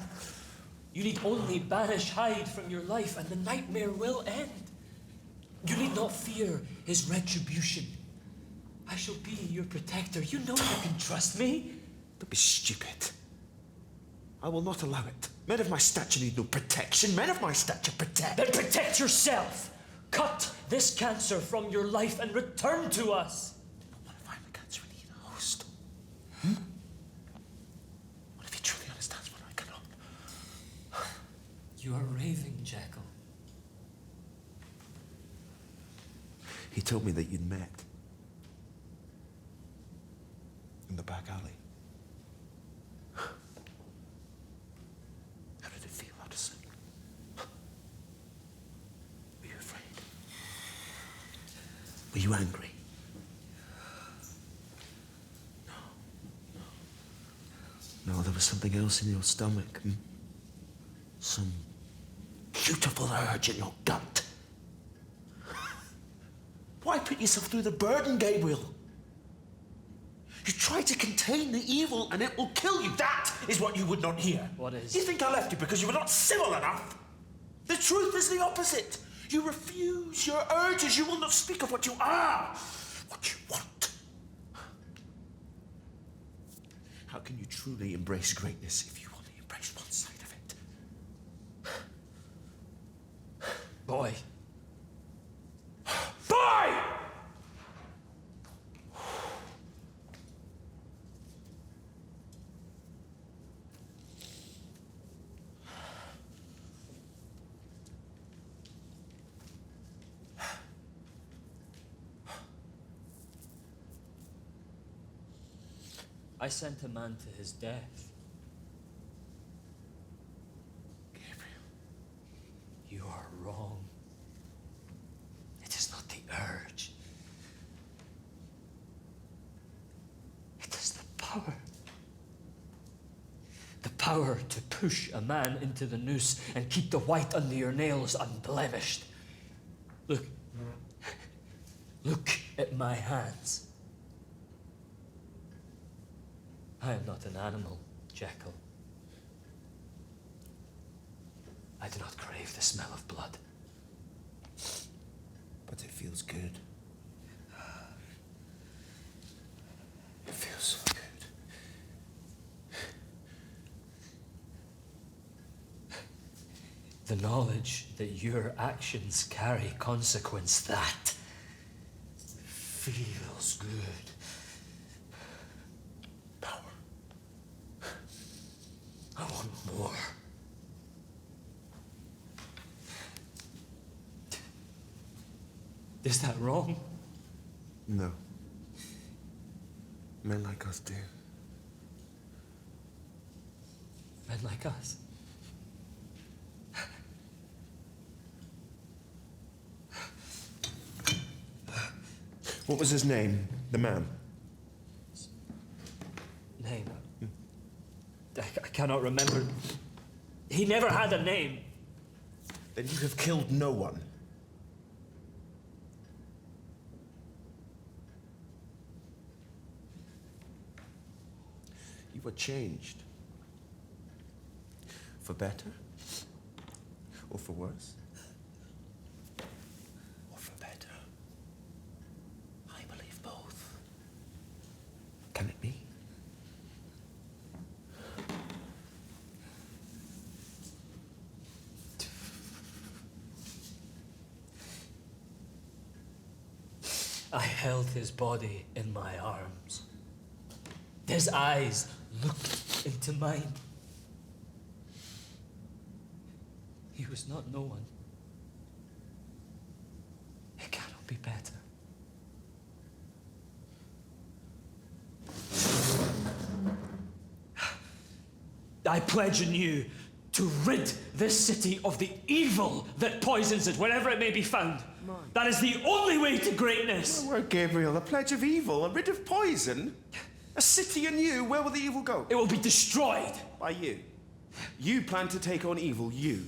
You need only banish Hyde from your life and the nightmare will end. You need not fear his retribution. I shall be your protector. You know you can trust me. Don't be stupid. I will not allow it. Men of my stature need no protection. Men of my stature protect. Then protect yourself. Cut this cancer from your life and return to us. What if I'm the cancer and he the host? What if he truly understands what I cannot? You are raving, Jekyll. He told me that you'd met. In the back alley. How did it feel, Addison? Were you afraid? Were you angry? No, there was something else in your stomach. Some beautiful urge in your gut. Why put yourself through the burden, Gabriel? You try to contain the evil and it will kill you. That is what you would not hear. What is? You think I left you because you were not civil enough? The truth is the opposite. You refuse your urges. You will not speak of what you are, what you want. How can you truly embrace greatness if you only embrace one side of it? Boy. Boy! I sent a man to his death. Gabriel. You are wrong. It is not the urge. It is the power. The power to push a man into the noose and keep the white under your nails unblemished. Look. Look at my hands. I am not an animal, Jekyll. I do not crave the smell of blood. But it feels good. It feels so good. The knowledge that your actions carry consequence, that feels good. Power. I want more. Is that wrong? No. Men like us do. Men like us? What was his name, the man? Name? I cannot remember. He never had a name. Then you have killed no one. You were changed. For better? Or for worse? Or for better? I believe both. Can it be? I held his body in my arms. His eyes looked into mine. He was not no one. It cannot be better. I pledge anew to rid this city of the evil that poisons it wherever it may be found. That is the only way to greatness. Where, Gabriel, a pledge of evil, a rid of poison? A city anew, where will the evil go? It will be destroyed. By you. You plan to take on evil, you.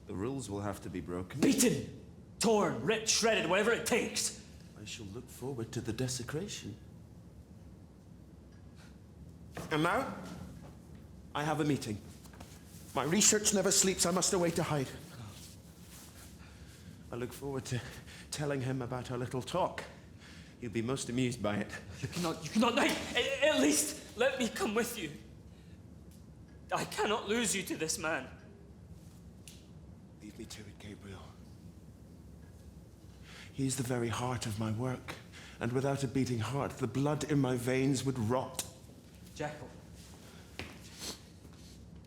The rules will have to be broken. Beaten, torn, ripped, shredded, whatever it takes. I shall look forward to the desecration. And now, I have a meeting. My research never sleeps. I must away to Hyde. I look forward to telling him about our little talk. He'll be most amused by it. You cannot, at least let me come with you. I cannot lose you to this man. Leave me to it, Gabriel. He is the very heart of my work, and without a beating heart, the blood in my veins would rot. Jekyll.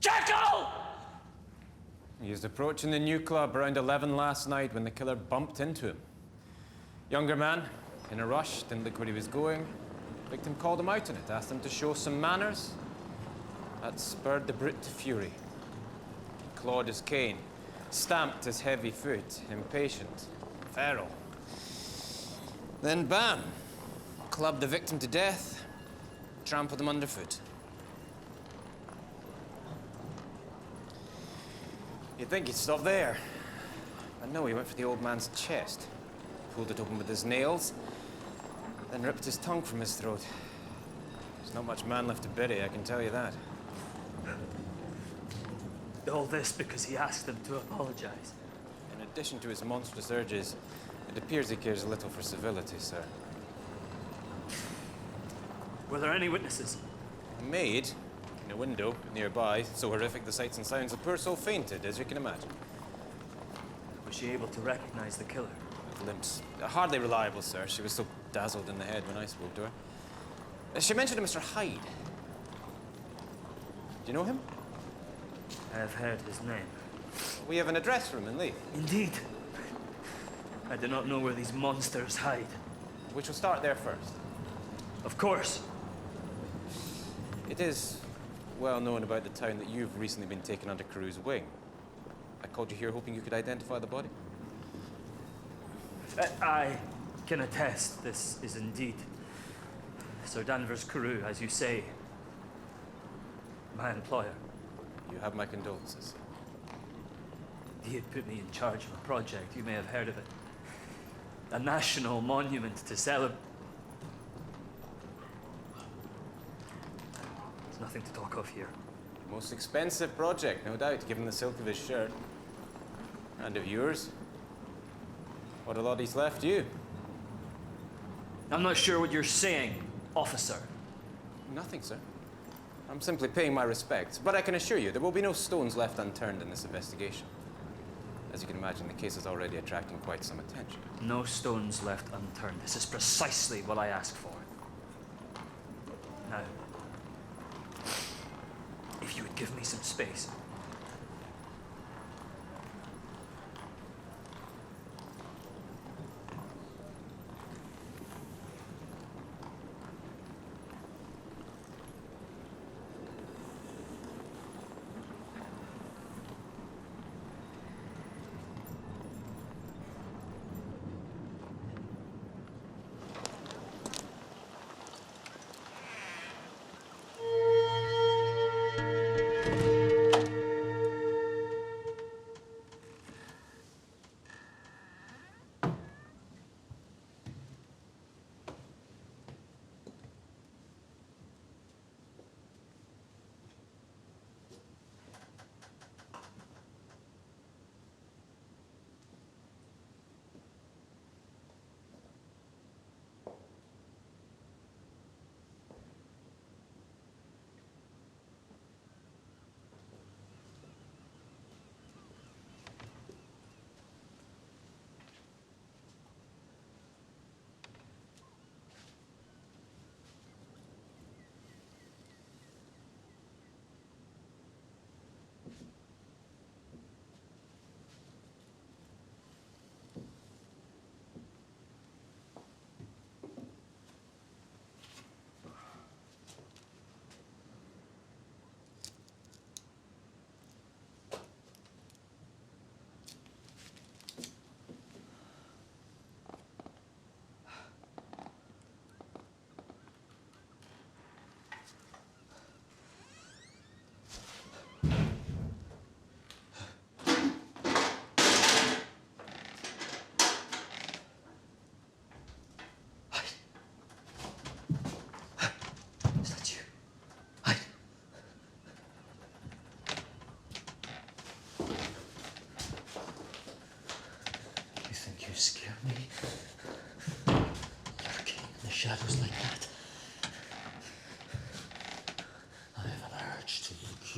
Jekyll! He was approaching the new club around 11 last night when the killer bumped into him. Younger man, in a rush, didn't look where he was going. Victim called him out on it, asked him to show some manners. That spurred the brute to fury. He clawed his cane, stamped his heavy foot, impatient, feral. Then bam! Clubbed the victim to death, trampled him underfoot. You'd think he'd stop there. But no, he went for the old man's chest, pulled it open with his nails, then ripped his tongue from his throat. There's not much man left to bury, I can tell you that. All this because he asked him to apologize. In addition to his monstrous urges, it appears he cares little for civility, sir. Were there any witnesses? A maid, in a window nearby, so horrific the sights and sounds, the poor soul fainted, as you can imagine. Was she able to recognize the killer? With limps. Hardly reliable, sir. She was so dazzled in the head when I spoke to her. She mentioned a Mr. Hyde. Do you know him? I have heard his name. We have an address for him in Lee. Indeed. I do not know where these monsters hide. We shall start there first. Of course. It is well known about the town that you've recently been taken under Carew's wing. I called you here hoping you could identify the body. I can attest this is indeed Sir Danvers Carew, as you say, my employer. You have my condolences. He had put me in charge of a project. You may have heard of it. A national monument to celebrate. There's nothing to talk of here. Most expensive project, no doubt, given the silk of his shirt. And of yours. What a lot he's left you. I'm not sure what you're saying, officer. Nothing, sir. I'm simply paying my respects, but I can assure you there will be no stones left unturned in this investigation. As you can imagine, the case is already attracting quite some attention. No stones left unturned. This is precisely what I asked for. Now, if you would give me some space.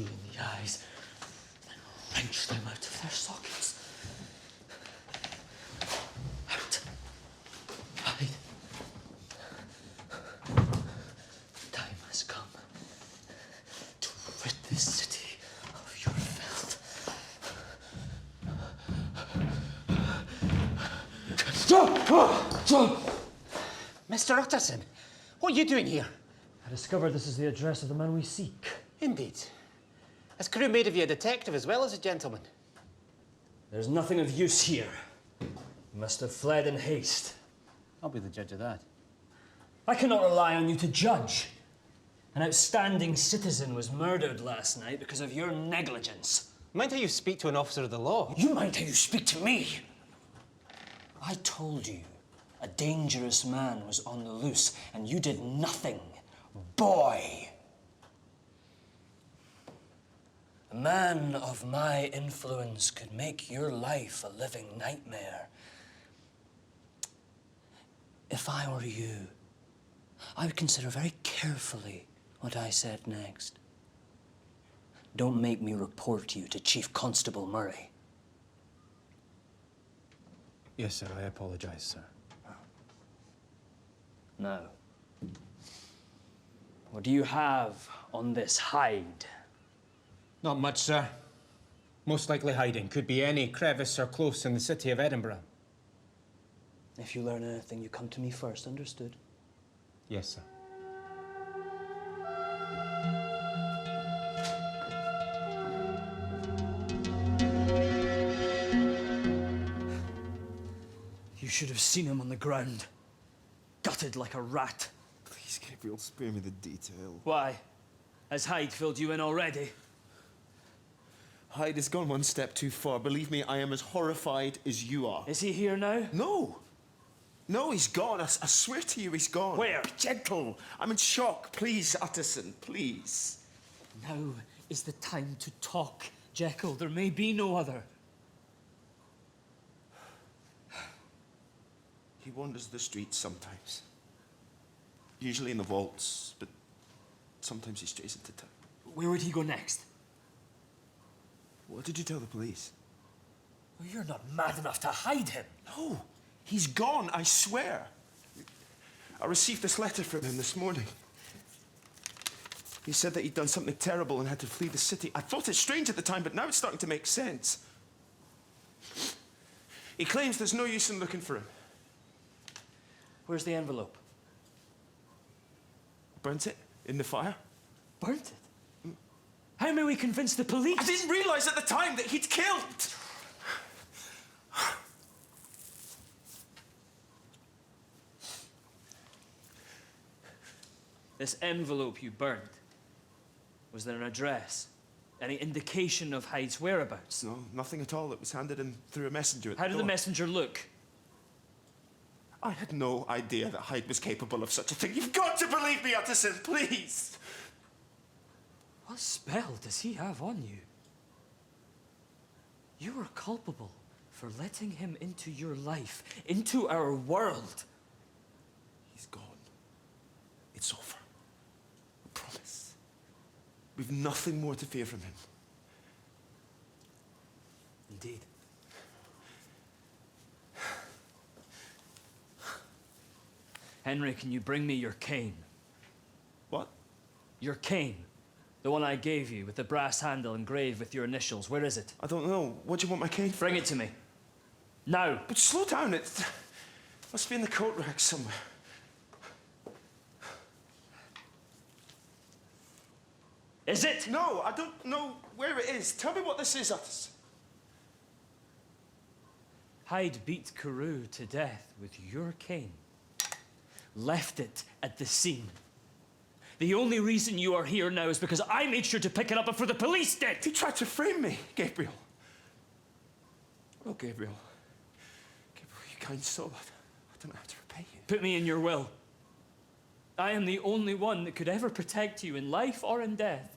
you in the eyes and wrench them out of their sockets. Out. Hyde. Time has come to rid this city of your filth. Mr. Utterson, what are you doing here? I discovered this is the address of the man we seek. Indeed. Has Crewe made of you a detective as well as a gentleman? There's nothing of use here. You must have fled in haste. I'll be the judge of that. I cannot rely on you to judge. An outstanding citizen was murdered last night because of your negligence. Mind how you speak to an officer of the law? You mind how you speak to me? I told you a dangerous man was on the loose, and you did nothing. Boy! A man of my influence could make your life a living nightmare. If I were you, I would consider very carefully what I said next. Don't make me report you to Chief Constable Murray. Yes, sir. I apologize, sir. Now, what do you have on this Hyde? Not much, sir. Most likely hiding. Could be any crevice or close in the city of Edinburgh. If you learn anything, you come to me first, understood? Yes, sir. You should have seen him on the ground. Gutted like a rat. Please, Gabriel, spare me the detail. Why? Has Hyde filled you in already? Hyde has gone one step too far. Believe me, I am as horrified as you are. Is he here now? No. No, he's gone. I swear to you, he's gone. Where? Gentle. I'm in shock. Please, Utterson, please. Now is the time to talk, Jekyll. There may be no other. He wanders the streets sometimes. Usually in the vaults, but sometimes he strays into town. Where would he go next? What did you tell the police? Well, you're not mad enough to hide him. No, he's gone, I swear. I received this letter from him this morning. He said that he'd done something terrible and had to flee the city. I thought it strange at the time, but now it's starting to make sense. He claims there's no use in looking for him. Where's the envelope? Burnt it in the fire. Burnt it? How may we convince the police? I didn't realize at the time that he'd killed. This envelope you burned, was there an address? Any indication of Hyde's whereabouts? No, nothing at all. It was handed in through a messenger at How the did door. the messenger look? I had no idea that Hyde was capable of such a thing. You've got to believe me, Utterson, please. What spell does he have on you? You are culpable for letting him into your life, into our world. He's gone. It's over. I promise. We've nothing more to fear from him. Indeed. Henry, can you bring me your cane? What? Your cane. The one I gave you, with the brass handle engraved with your initials. Where is it? I don't know. What do you want my cane for? Bring it to me. Now. But slow down. It must be in the coat rack somewhere. Is it? No, I don't know where it is. Tell me what this is, Utterson. Hyde beat Carew to death with your cane. Left it at the scene. The only reason you are here now is because I made sure to pick it up before the police did. He tried to frame me, Gabriel. Oh, Gabriel. Gabriel, you kind soul. I don't have to repay you. Put me in your will. I am the only one that could ever protect you in life or in death.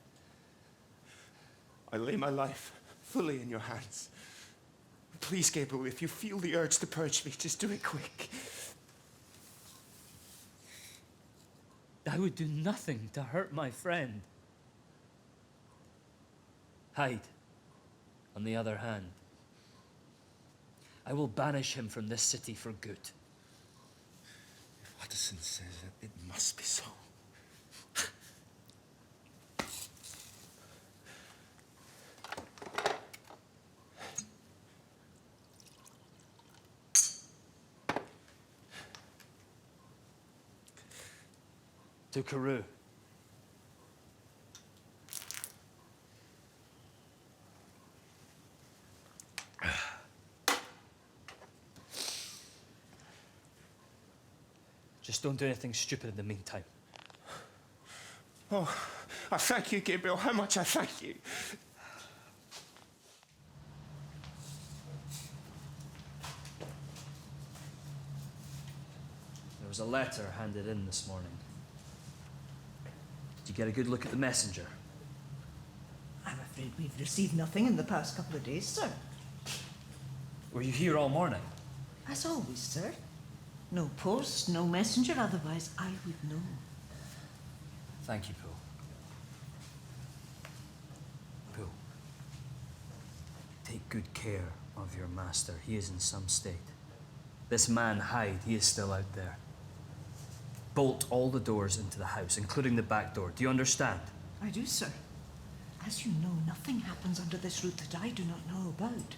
I lay my life fully in your hands. Please, Gabriel, if you feel the urge to purge me, just do it quick. I would do nothing to hurt my friend. Hyde, on the other hand, I will banish him from this city for good. If Watterson says it, it must be so. To Carew. Just don't do anything stupid in the meantime. Oh, I thank you, Gabriel. How much I thank you. There was a letter handed in this morning. Did you get a good look at the messenger? I'm afraid we've received nothing in the past couple of days, sir. Were you here all morning? As always, sir. No post, no messenger, otherwise I would know. Thank you, Pooh. Pooh. Take good care of your master. He is in some state. This man, Hyde, he is still out there. Bolt all the doors into the house, including the back door. Do you understand? I do, sir. As you know, nothing happens under this roof that I do not know about.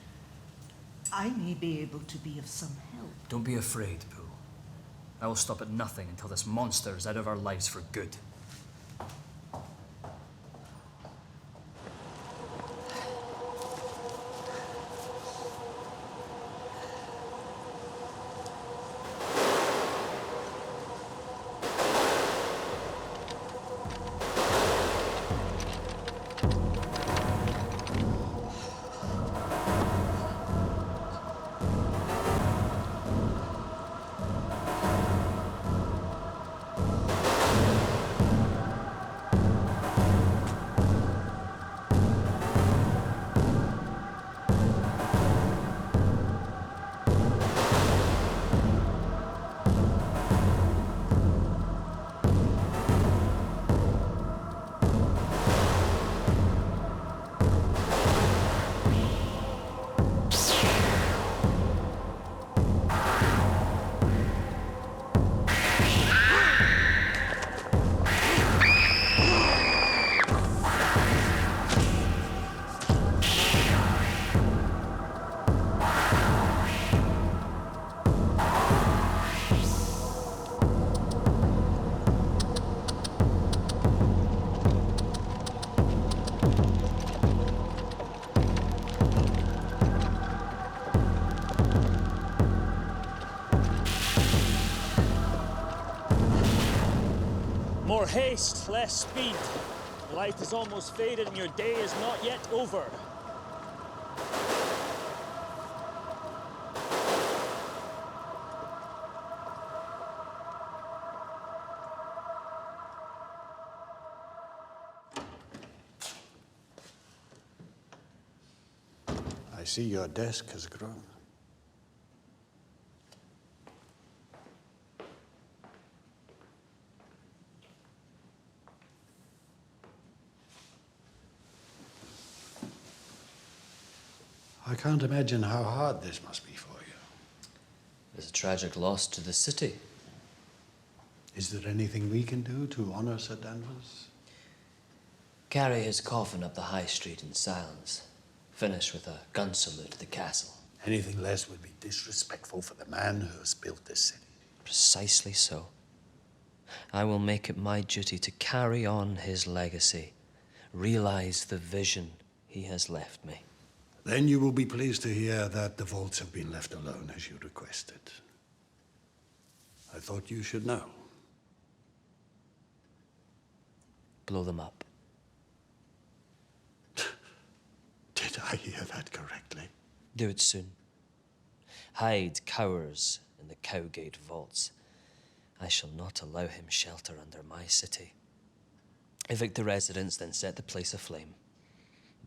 I may be able to be of some help. Don't be afraid, Pooh. I will stop at nothing until this monster is out of our lives for good. More haste, less speed. The light is almost faded and your day is not yet over. I see your desk has grown. I can't imagine how hard this must be for you. It's a tragic loss to the city. Is there anything we can do to honor Sir Danvers? Carry his coffin up the high street in silence. Finish with a gun salute to the castle. Anything less would be disrespectful for the man who has built this city. Precisely so. I will make it my duty to carry on his legacy, realize the vision he has left me. Then you will be pleased to hear that the vaults have been left alone as you requested. I thought you should know. Blow them up. Did I hear that correctly? Do it soon. Hyde cowers in the Cowgate vaults. I shall not allow him shelter under my city. Evict the residents, then set the place aflame.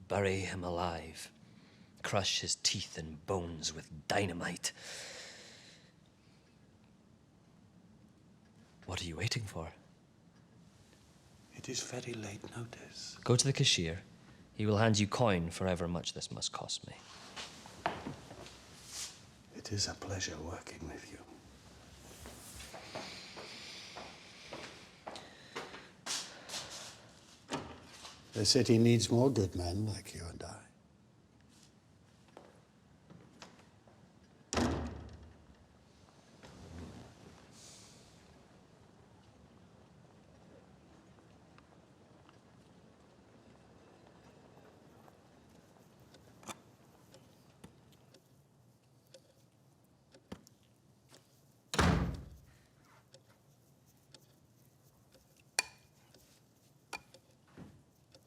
Bury him alive. Crush his teeth and bones with dynamite. What are you waiting for? It is very late notice. Go to the cashier. He will hand you coin for however much this must cost me. It is a pleasure working with you. The city needs more good men like you and I.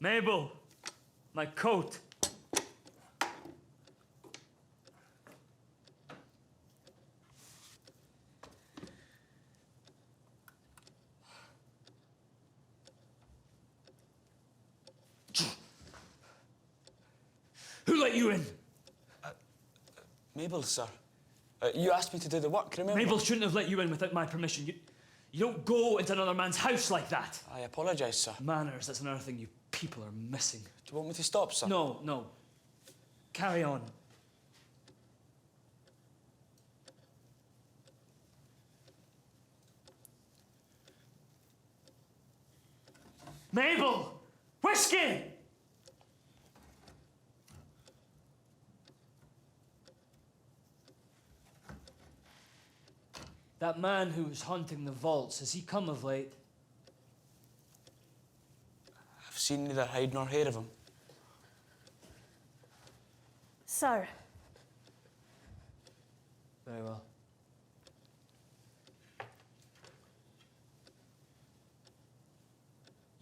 Mabel, my coat. Who let you in? Mabel, sir. You asked me to do the work, remember? Mabel shouldn't have let you in without my permission. You don't go into another man's house like that. I apologise, sir. Manners, that's another thing you people are missing. Do you want me to stop, sir? No. Carry on. Mabel! Whiskey! That man who was haunting the vaults, has he come of late? I've seen neither hide nor hair of him. Sir, Very well.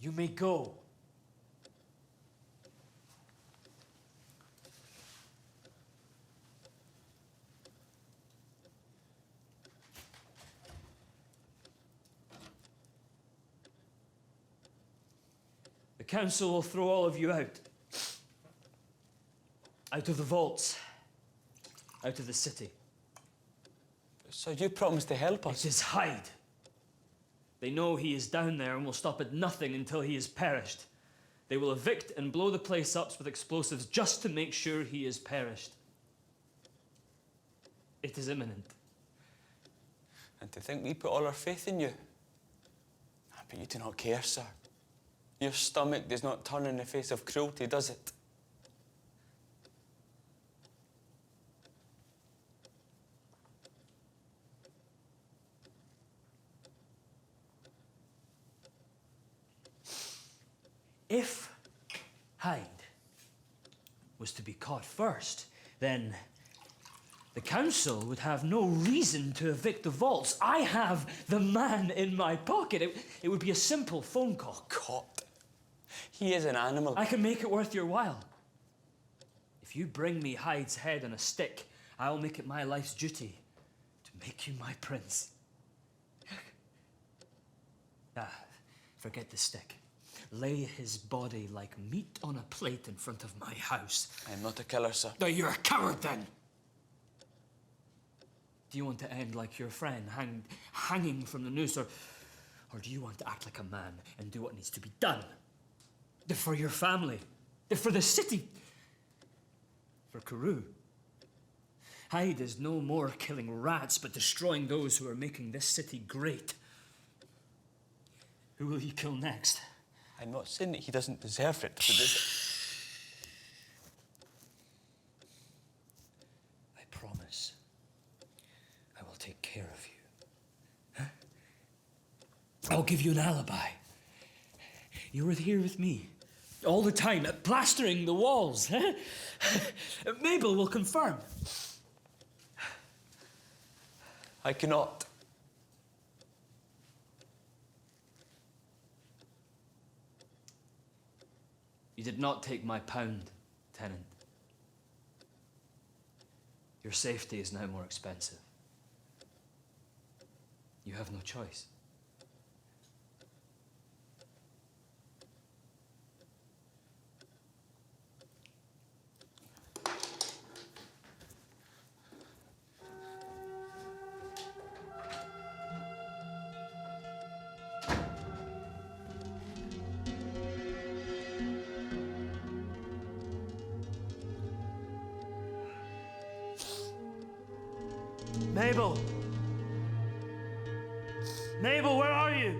You may go. The council will throw all of you out. Out of the vaults. Out of the city. So you promised to help us? It is Hyde. They know he is down there and will stop at nothing until he is perished. They will evict and blow the place up with explosives just to make sure he is perished. It is imminent. And to think we put all our faith in you. But you do not care, sir. Your stomach does not turn in the face of cruelty, does it? If Hyde was to be caught first, then the council would have no reason to evict the vaults. I have the man in my pocket. It would be a simple phone call. Caught? He is an animal. I can make it worth your while. If you bring me Hyde's head on a stick, I will make it my life's duty to make you my prince. Forget the stick. Lay his body like meat on a plate in front of my house. I am not a killer, sir. No, you're a coward then. Do you want to end like your friend, hanging from the noose, or do you want to act like a man and do what needs to be done? For your family, for the city, for Carew. Hyde is no more killing rats, but destroying those who are making this city great. Who will you kill next? I'm not saying that he doesn't deserve it, but I promise I will take care of you. I'll give you an alibi. You were here with me all the time, plastering the walls. Mabel will confirm. I cannot. You did not take my pound, tenant. Your safety is now more expensive. You have no choice. Mabel! Mabel, where are you?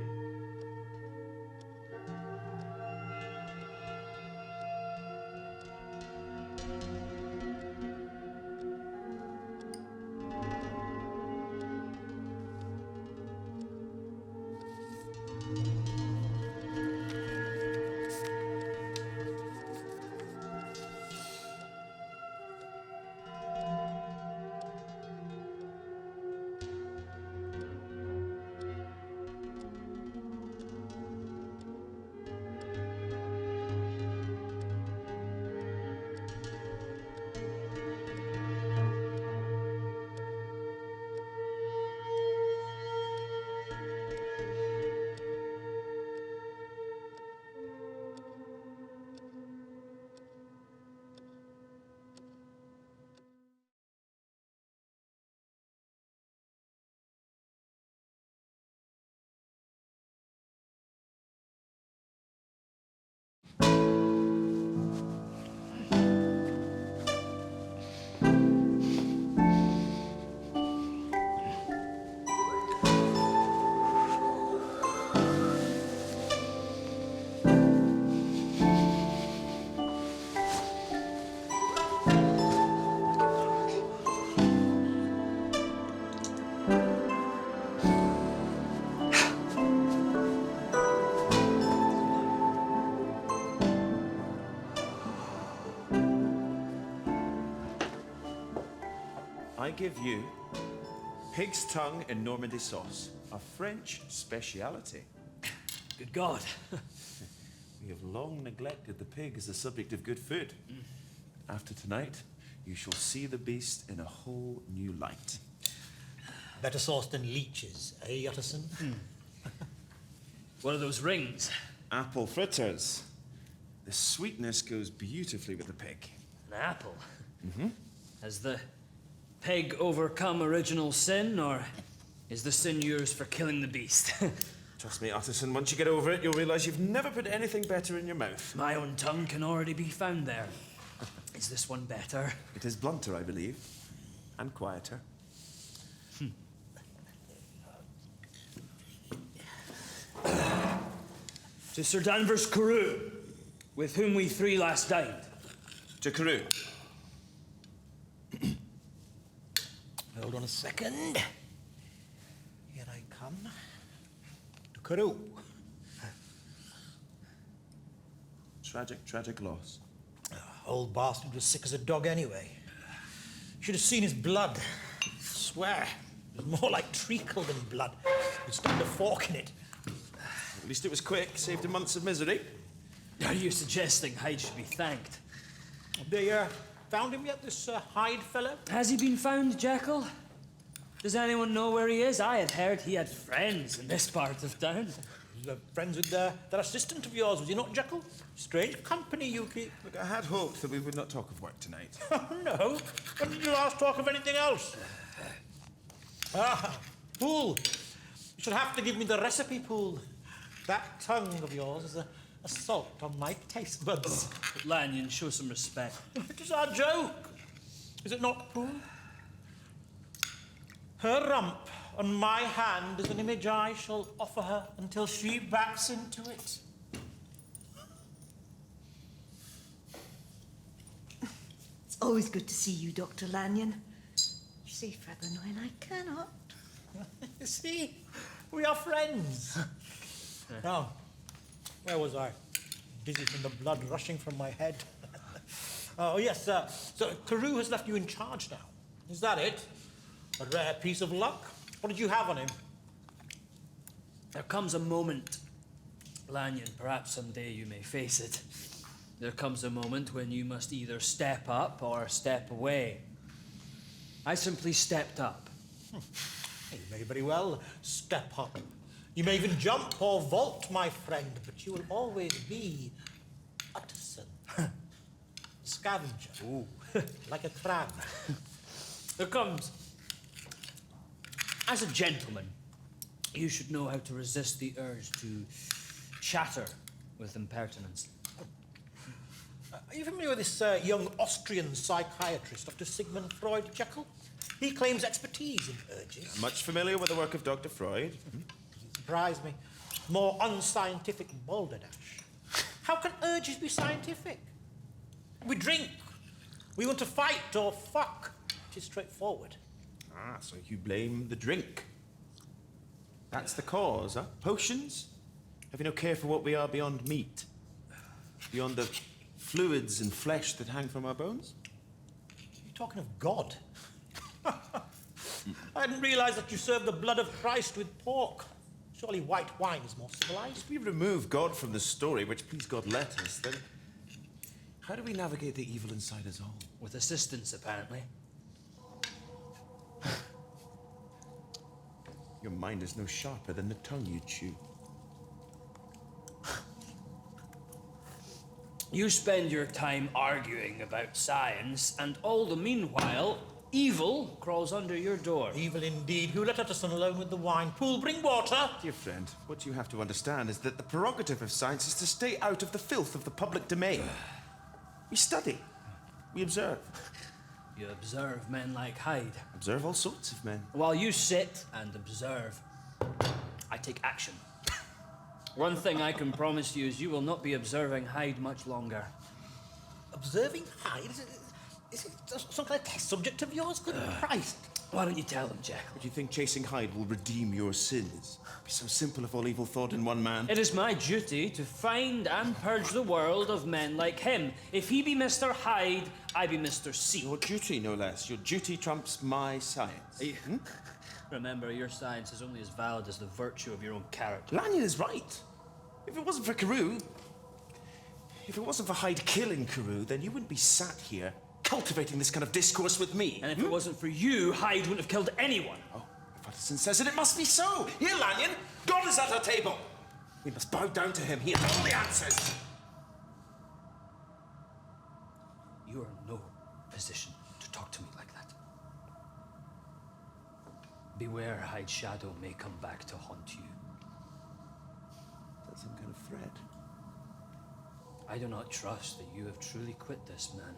I give you pig's tongue in Normandy sauce, a French speciality. Good God. We have long neglected the pig as a subject of good food. After tonight, you shall see the beast in a whole new light. Better sauce than leeches, eh, Utterson? What are those rings? Apple fritters. The sweetness goes beautifully with the pig. An apple? Mm-hmm. Has the pig overcome original sin, or is the sin yours for killing the beast? Trust me, Utterson, once you get over it, you'll realize you've never put anything better in your mouth. My own tongue can already be found there. Is this one better? It is blunter, I believe, and quieter. To Sir Danvers Carew, with whom we three last dined. To Carew. Hold on a second. Here I come. To Carew. Tragic, tragic loss. Old bastard was sick as a dog anyway. Should have seen his blood. I swear. It was more like treacle than blood. You'd stand a fork in it. At least it was quick, saved him months of misery. Are you suggesting Hyde should be thanked? They found him yet, this Hyde fellow? Has he been found, Jekyll? Does anyone know where he is? I had heard he had friends in this part of town. He's friends with that assistant of yours, was he not, Jekyll? Strange company you keep. Look, I had hoped that we would not talk of work tonight. Oh, no. When did you last talk of anything else? Pool. You should have to give me the recipe, Pool. That tongue of yours is a assault on my taste buds. But Lanyon, show some respect. It is our joke. Is it not, Pool? Her rump on my hand is an image I shall offer her until she backs into it. It's always good to see you, Dr. Lanyon. You say further now, and I cannot. You see, we are friends. Now, where was I? Dizzy from the blood rushing from my head. Oh, yes, sir. So Carew has left you in charge now. Is that it? A rare piece of luck. What did you have on him? There comes a moment, Lanyon, perhaps someday you may face it. There comes a moment when you must either step up or step away. I simply stepped up. You may very well step up. You may even jump or vault, my friend, but you will always be Utterson. Scavenger. Ooh. Like a crab. There comes. As a gentleman, you should know how to resist the urge to chatter with impertinence. Are you familiar with this young Austrian psychiatrist, Dr. Sigmund Freud, Jekyll? He claims expertise in urges. Much familiar with the work of Dr. Freud. Surprise me. More unscientific balderdash. How can urges be scientific? We drink. We want to fight or fuck. It is straightforward. Ah, so you blame the drink. That's the cause, huh? Potions? Have you no care for what we are beyond meat? Beyond the fluids and flesh that hang from our bones? You're talking of God. I didn't realize that you serve the blood of Christ with pork. Surely white wine is more civilized. If we remove God from the story, which please God let us, then how do we navigate the evil inside us all? With assistance, apparently. Your mind is no sharper than the tongue you chew. You spend your time arguing about science, and all the meanwhile, evil crawls under your door. Evil indeed. Who let us alone with the wine pool? Bring water! Dear friend, what you have to understand is that the prerogative of science is to stay out of the filth of the public domain. We study. We observe. You observe men like Hyde. Observe all sorts of men. While you sit and observe, I take action. One thing I can promise you is you will not be observing Hyde much longer. Observing Hyde? Is it some kind of test subject of yours? Good Christ. Why don't you tell them, Jekyll? Do you think chasing Hyde will redeem your sins? It'd be so simple if all evil thought in one man. It is my duty to find and purge the world of men like him. If he be Mr. Hyde, I be Mr. C. Your duty, no less. Your duty trumps my science. Remember, your science is only as valid as the virtue of your own character. Lanyon is right. If it wasn't for Carew, if it wasn't for Hyde killing Carew, then you wouldn't be sat here cultivating this kind of discourse with me. And if it wasn't for you, Hyde wouldn't have killed anyone. Oh, if Utterson says it, it must be so. Here, Lanyon, God is at our table. We must bow down to him. He has all the answers. You are in no position to talk to me like that. Beware, Hyde's shadow may come back to haunt you. Is that some kind of threat? I do not trust that you have truly quit this man.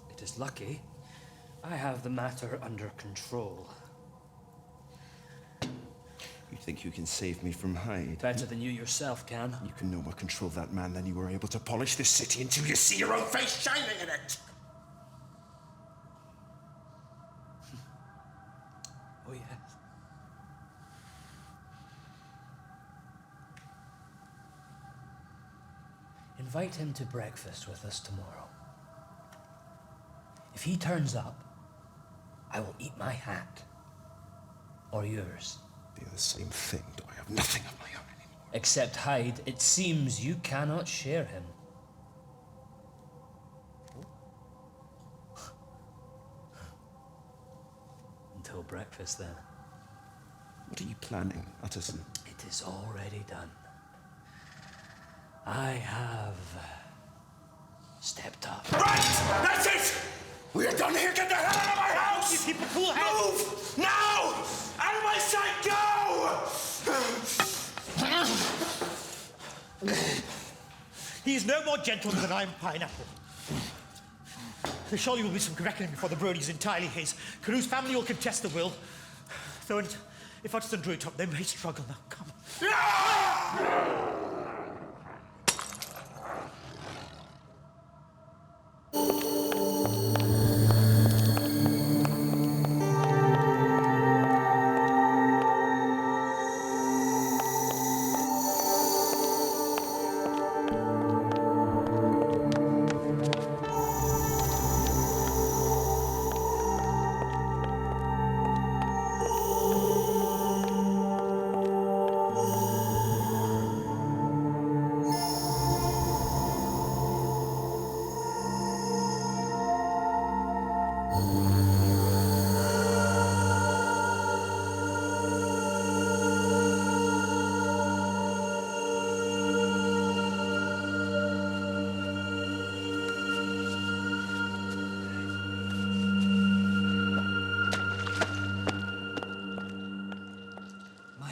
It is lucky I have the matter under control. You think you can save me from Hyde? Better than you yourself can. You can no more control that man than you were able to polish this city until you see your own face shining in it. Oh, yes. Invite him to breakfast with us tomorrow. If he turns up, I will eat my hat. Or yours. They're the same thing, though I have nothing of my own anymore. Except Hyde, it seems you cannot share him. Until breakfast, then. What are you planning, Utterson? It is already done. I have stepped up. Right! That's it! We are done here. Get the hell out of my house! You keep a cool head. Move! Now! Out of my sight! Go! He is no more gentleman than I am pineapple. There surely will be some reckoning before the brewery is entirely his. Carew's family will contest the will. Though, if Utterson drew it up, they may struggle now. Come.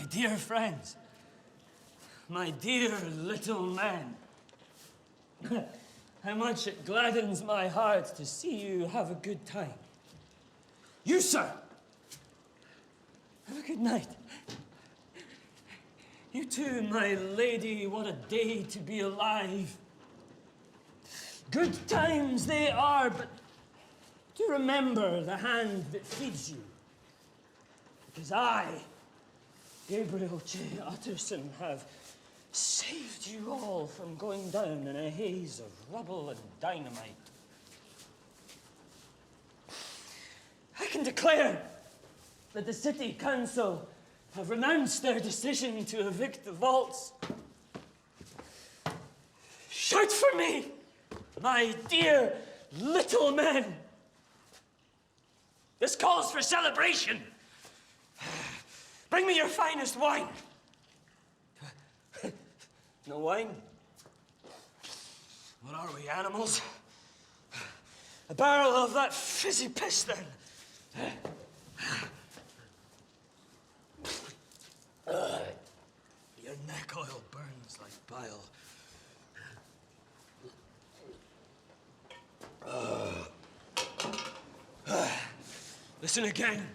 Dear friends, My dear little man. How much it gladdens my heart to see you have a good time. You, sir! Have a good night. You too, my lady, what a day to be alive. Good times they are, but do remember the hand that feeds you. Because I, Gabriel J. Utterson, have saved you all from going down in a haze of rubble and dynamite. I can declare that the City Council have renounced their decision to evict the vaults. Shout for me, my dear little men. This calls for celebration. Bring me your finest wine. No wine? What are we, animals? A barrel of that fizzy piss, then. Your neck oil burns like bile. Listen again.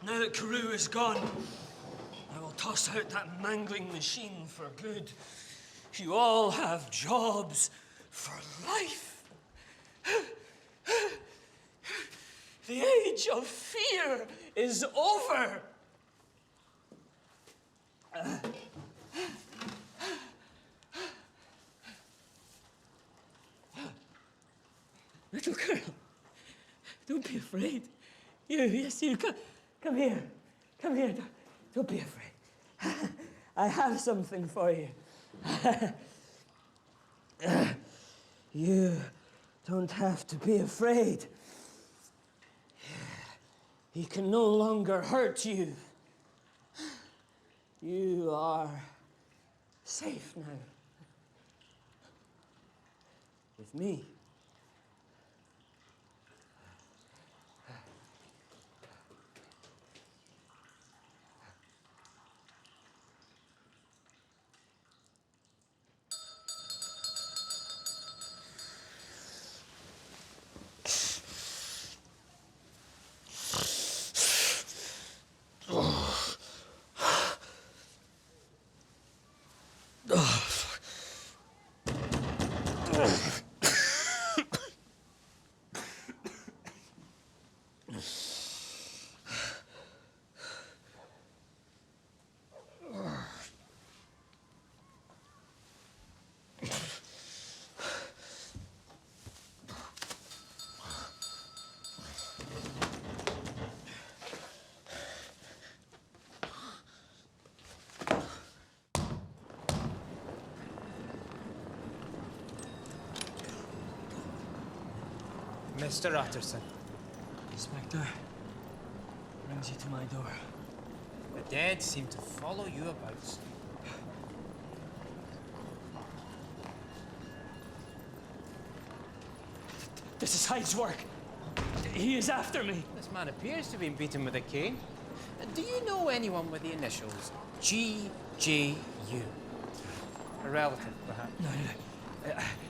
Now that Carew is gone, I will toss out that mangling machine for good. You all have jobs for life. The age of fear is over. Little girl, don't be afraid. Yes, you, come here. Come here, don't be afraid. I have something for you. You don't have to be afraid. He can no longer hurt you. You are safe now. With me. Mr. Utterson. Inspector, brings you to my door. The dead seem to follow you about. This is Hyde's work. He is after me. This man appears to have been beaten with a cane. Do you know anyone with the initials G.J.U.? A relative, perhaps? No.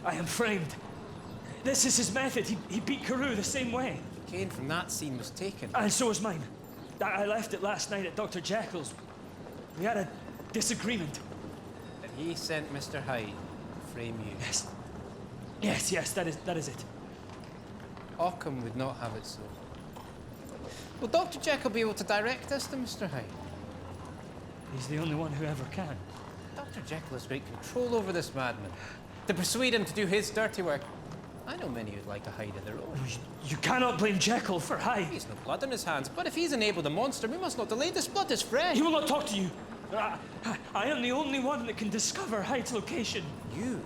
I am framed. This is his method. He beat Carew the same way. The cane from that scene was taken. And so was mine. I left it last night at Dr. Jekyll's. We had a disagreement. And he sent Mr. Hyde to frame you. Yes, that is it. Occam would not have it so. Will Dr. Jekyll be able to direct us to Mr. Hyde? He's the only one who ever can. Dr. Jekyll has great control over this madman. To persuade him to do his dirty work. I know many who'd like to hide of their own. You cannot blame Jekyll for Hyde. He's no blood on his hands, but if he's enabled a monster, we must not delay. This blood is fresh. He will not talk to you. I am the only one that can discover Hyde's location. You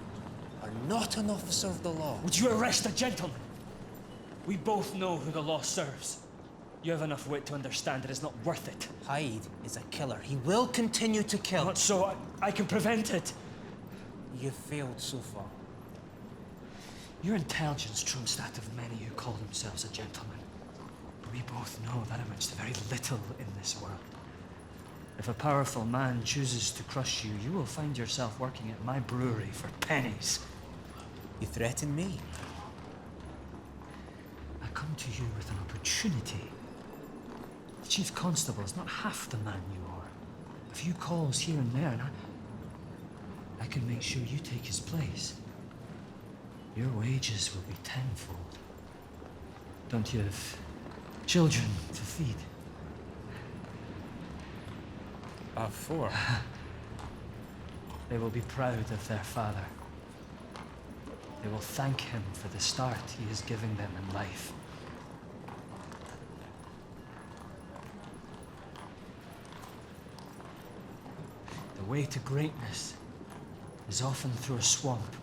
are not an officer of the law. Would you arrest a gentleman? We both know who the law serves. You have enough wit to understand that it's not worth it. Hyde is a killer. He will continue to kill. Not so. I can prevent it. You've failed so far. Your intelligence trumps that of many who call themselves a gentleman. We both know that amounts to very little in this world. If a powerful man chooses to crush you, you will find yourself working at my brewery for pennies. You threaten me? I come to you with an opportunity. The chief constable is not half the man you are. A few calls here and there, and I can make sure you take his place. Your wages will be tenfold. Don't you have children to feed? 4. They will be proud of their father. They will thank him for the start he is giving them in life. The way to greatness is often through a swamp.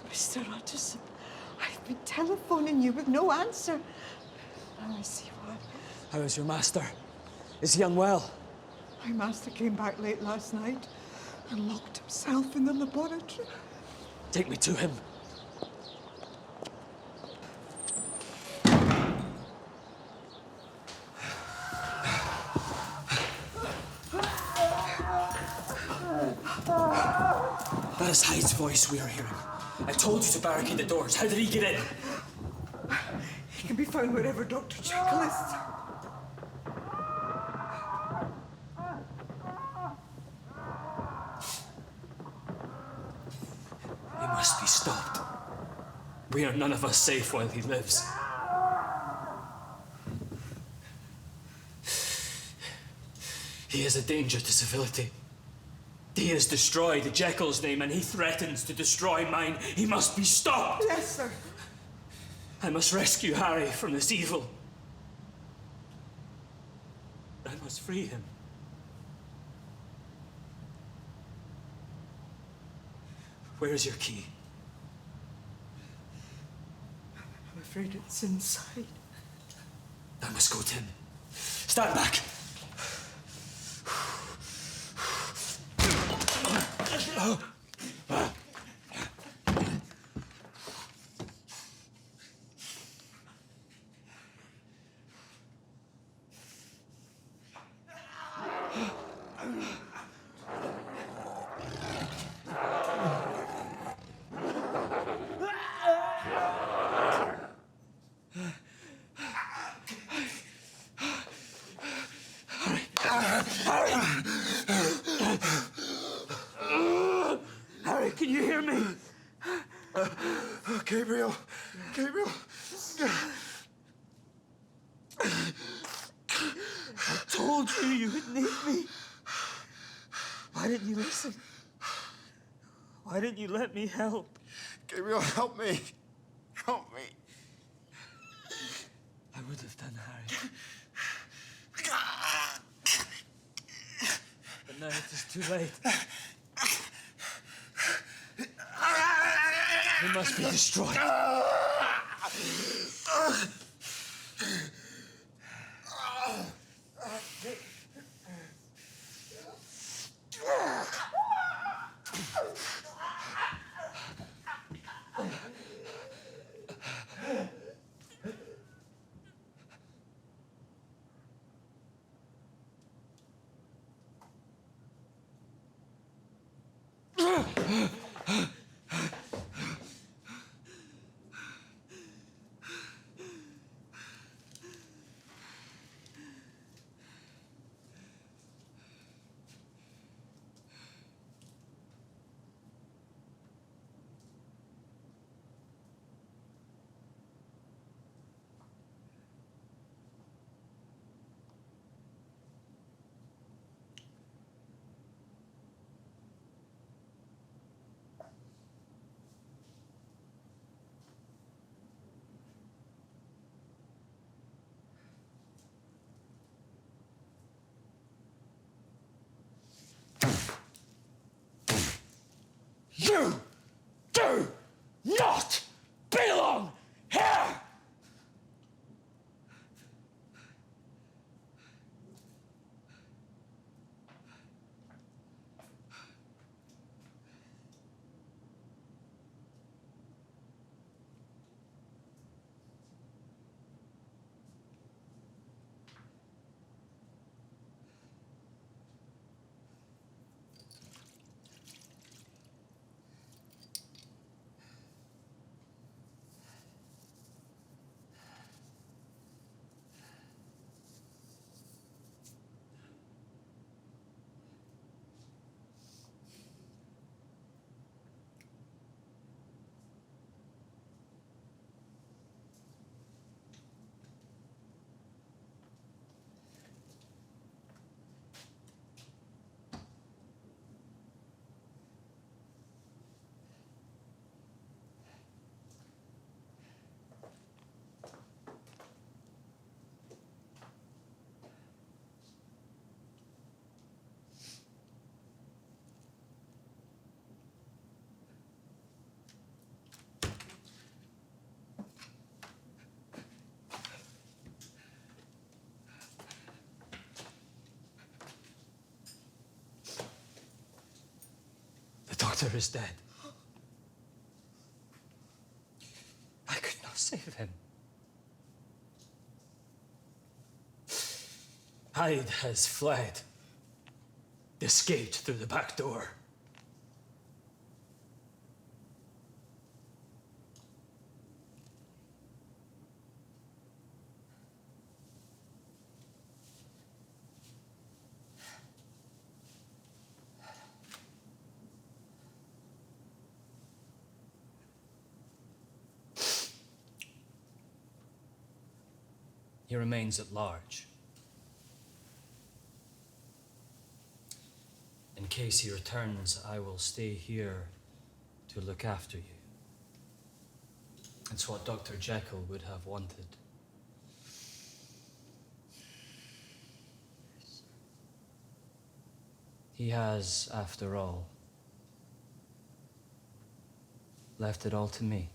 Mr. Utterson, I've been telephoning you with no answer. Now I see why. How is your master? Is he unwell? My master came back late last night and locked himself in the laboratory. Take me to him. That is Hyde's voice we are hearing. I told you to barricade the doors. How did he get in? He can be found wherever Dr. Jekyll is. He must be stopped. We are none of us safe while he lives. He is a danger to civility. He has destroyed Jekyll's name and he threatens to destroy mine. He must be stopped. Yes, sir. I must rescue Harry from this evil. I must free him. Where is your key? I'm afraid it's inside. I must go, Tim. Stand back. Harry, can you hear me? Gabriel. Gabriel. I told you you would need me. Why didn't you listen? Why didn't you let me help? Gabriel, help me. Help me. I would have done, Harry. But now it is too late. He must be destroyed. brother is dead. I could not save him. Hyde has fled, escaped through the back door. He remains at large. In case he returns, I will stay here to look after you. It's what Dr. Jekyll would have wanted. He has, after all, left it all to me.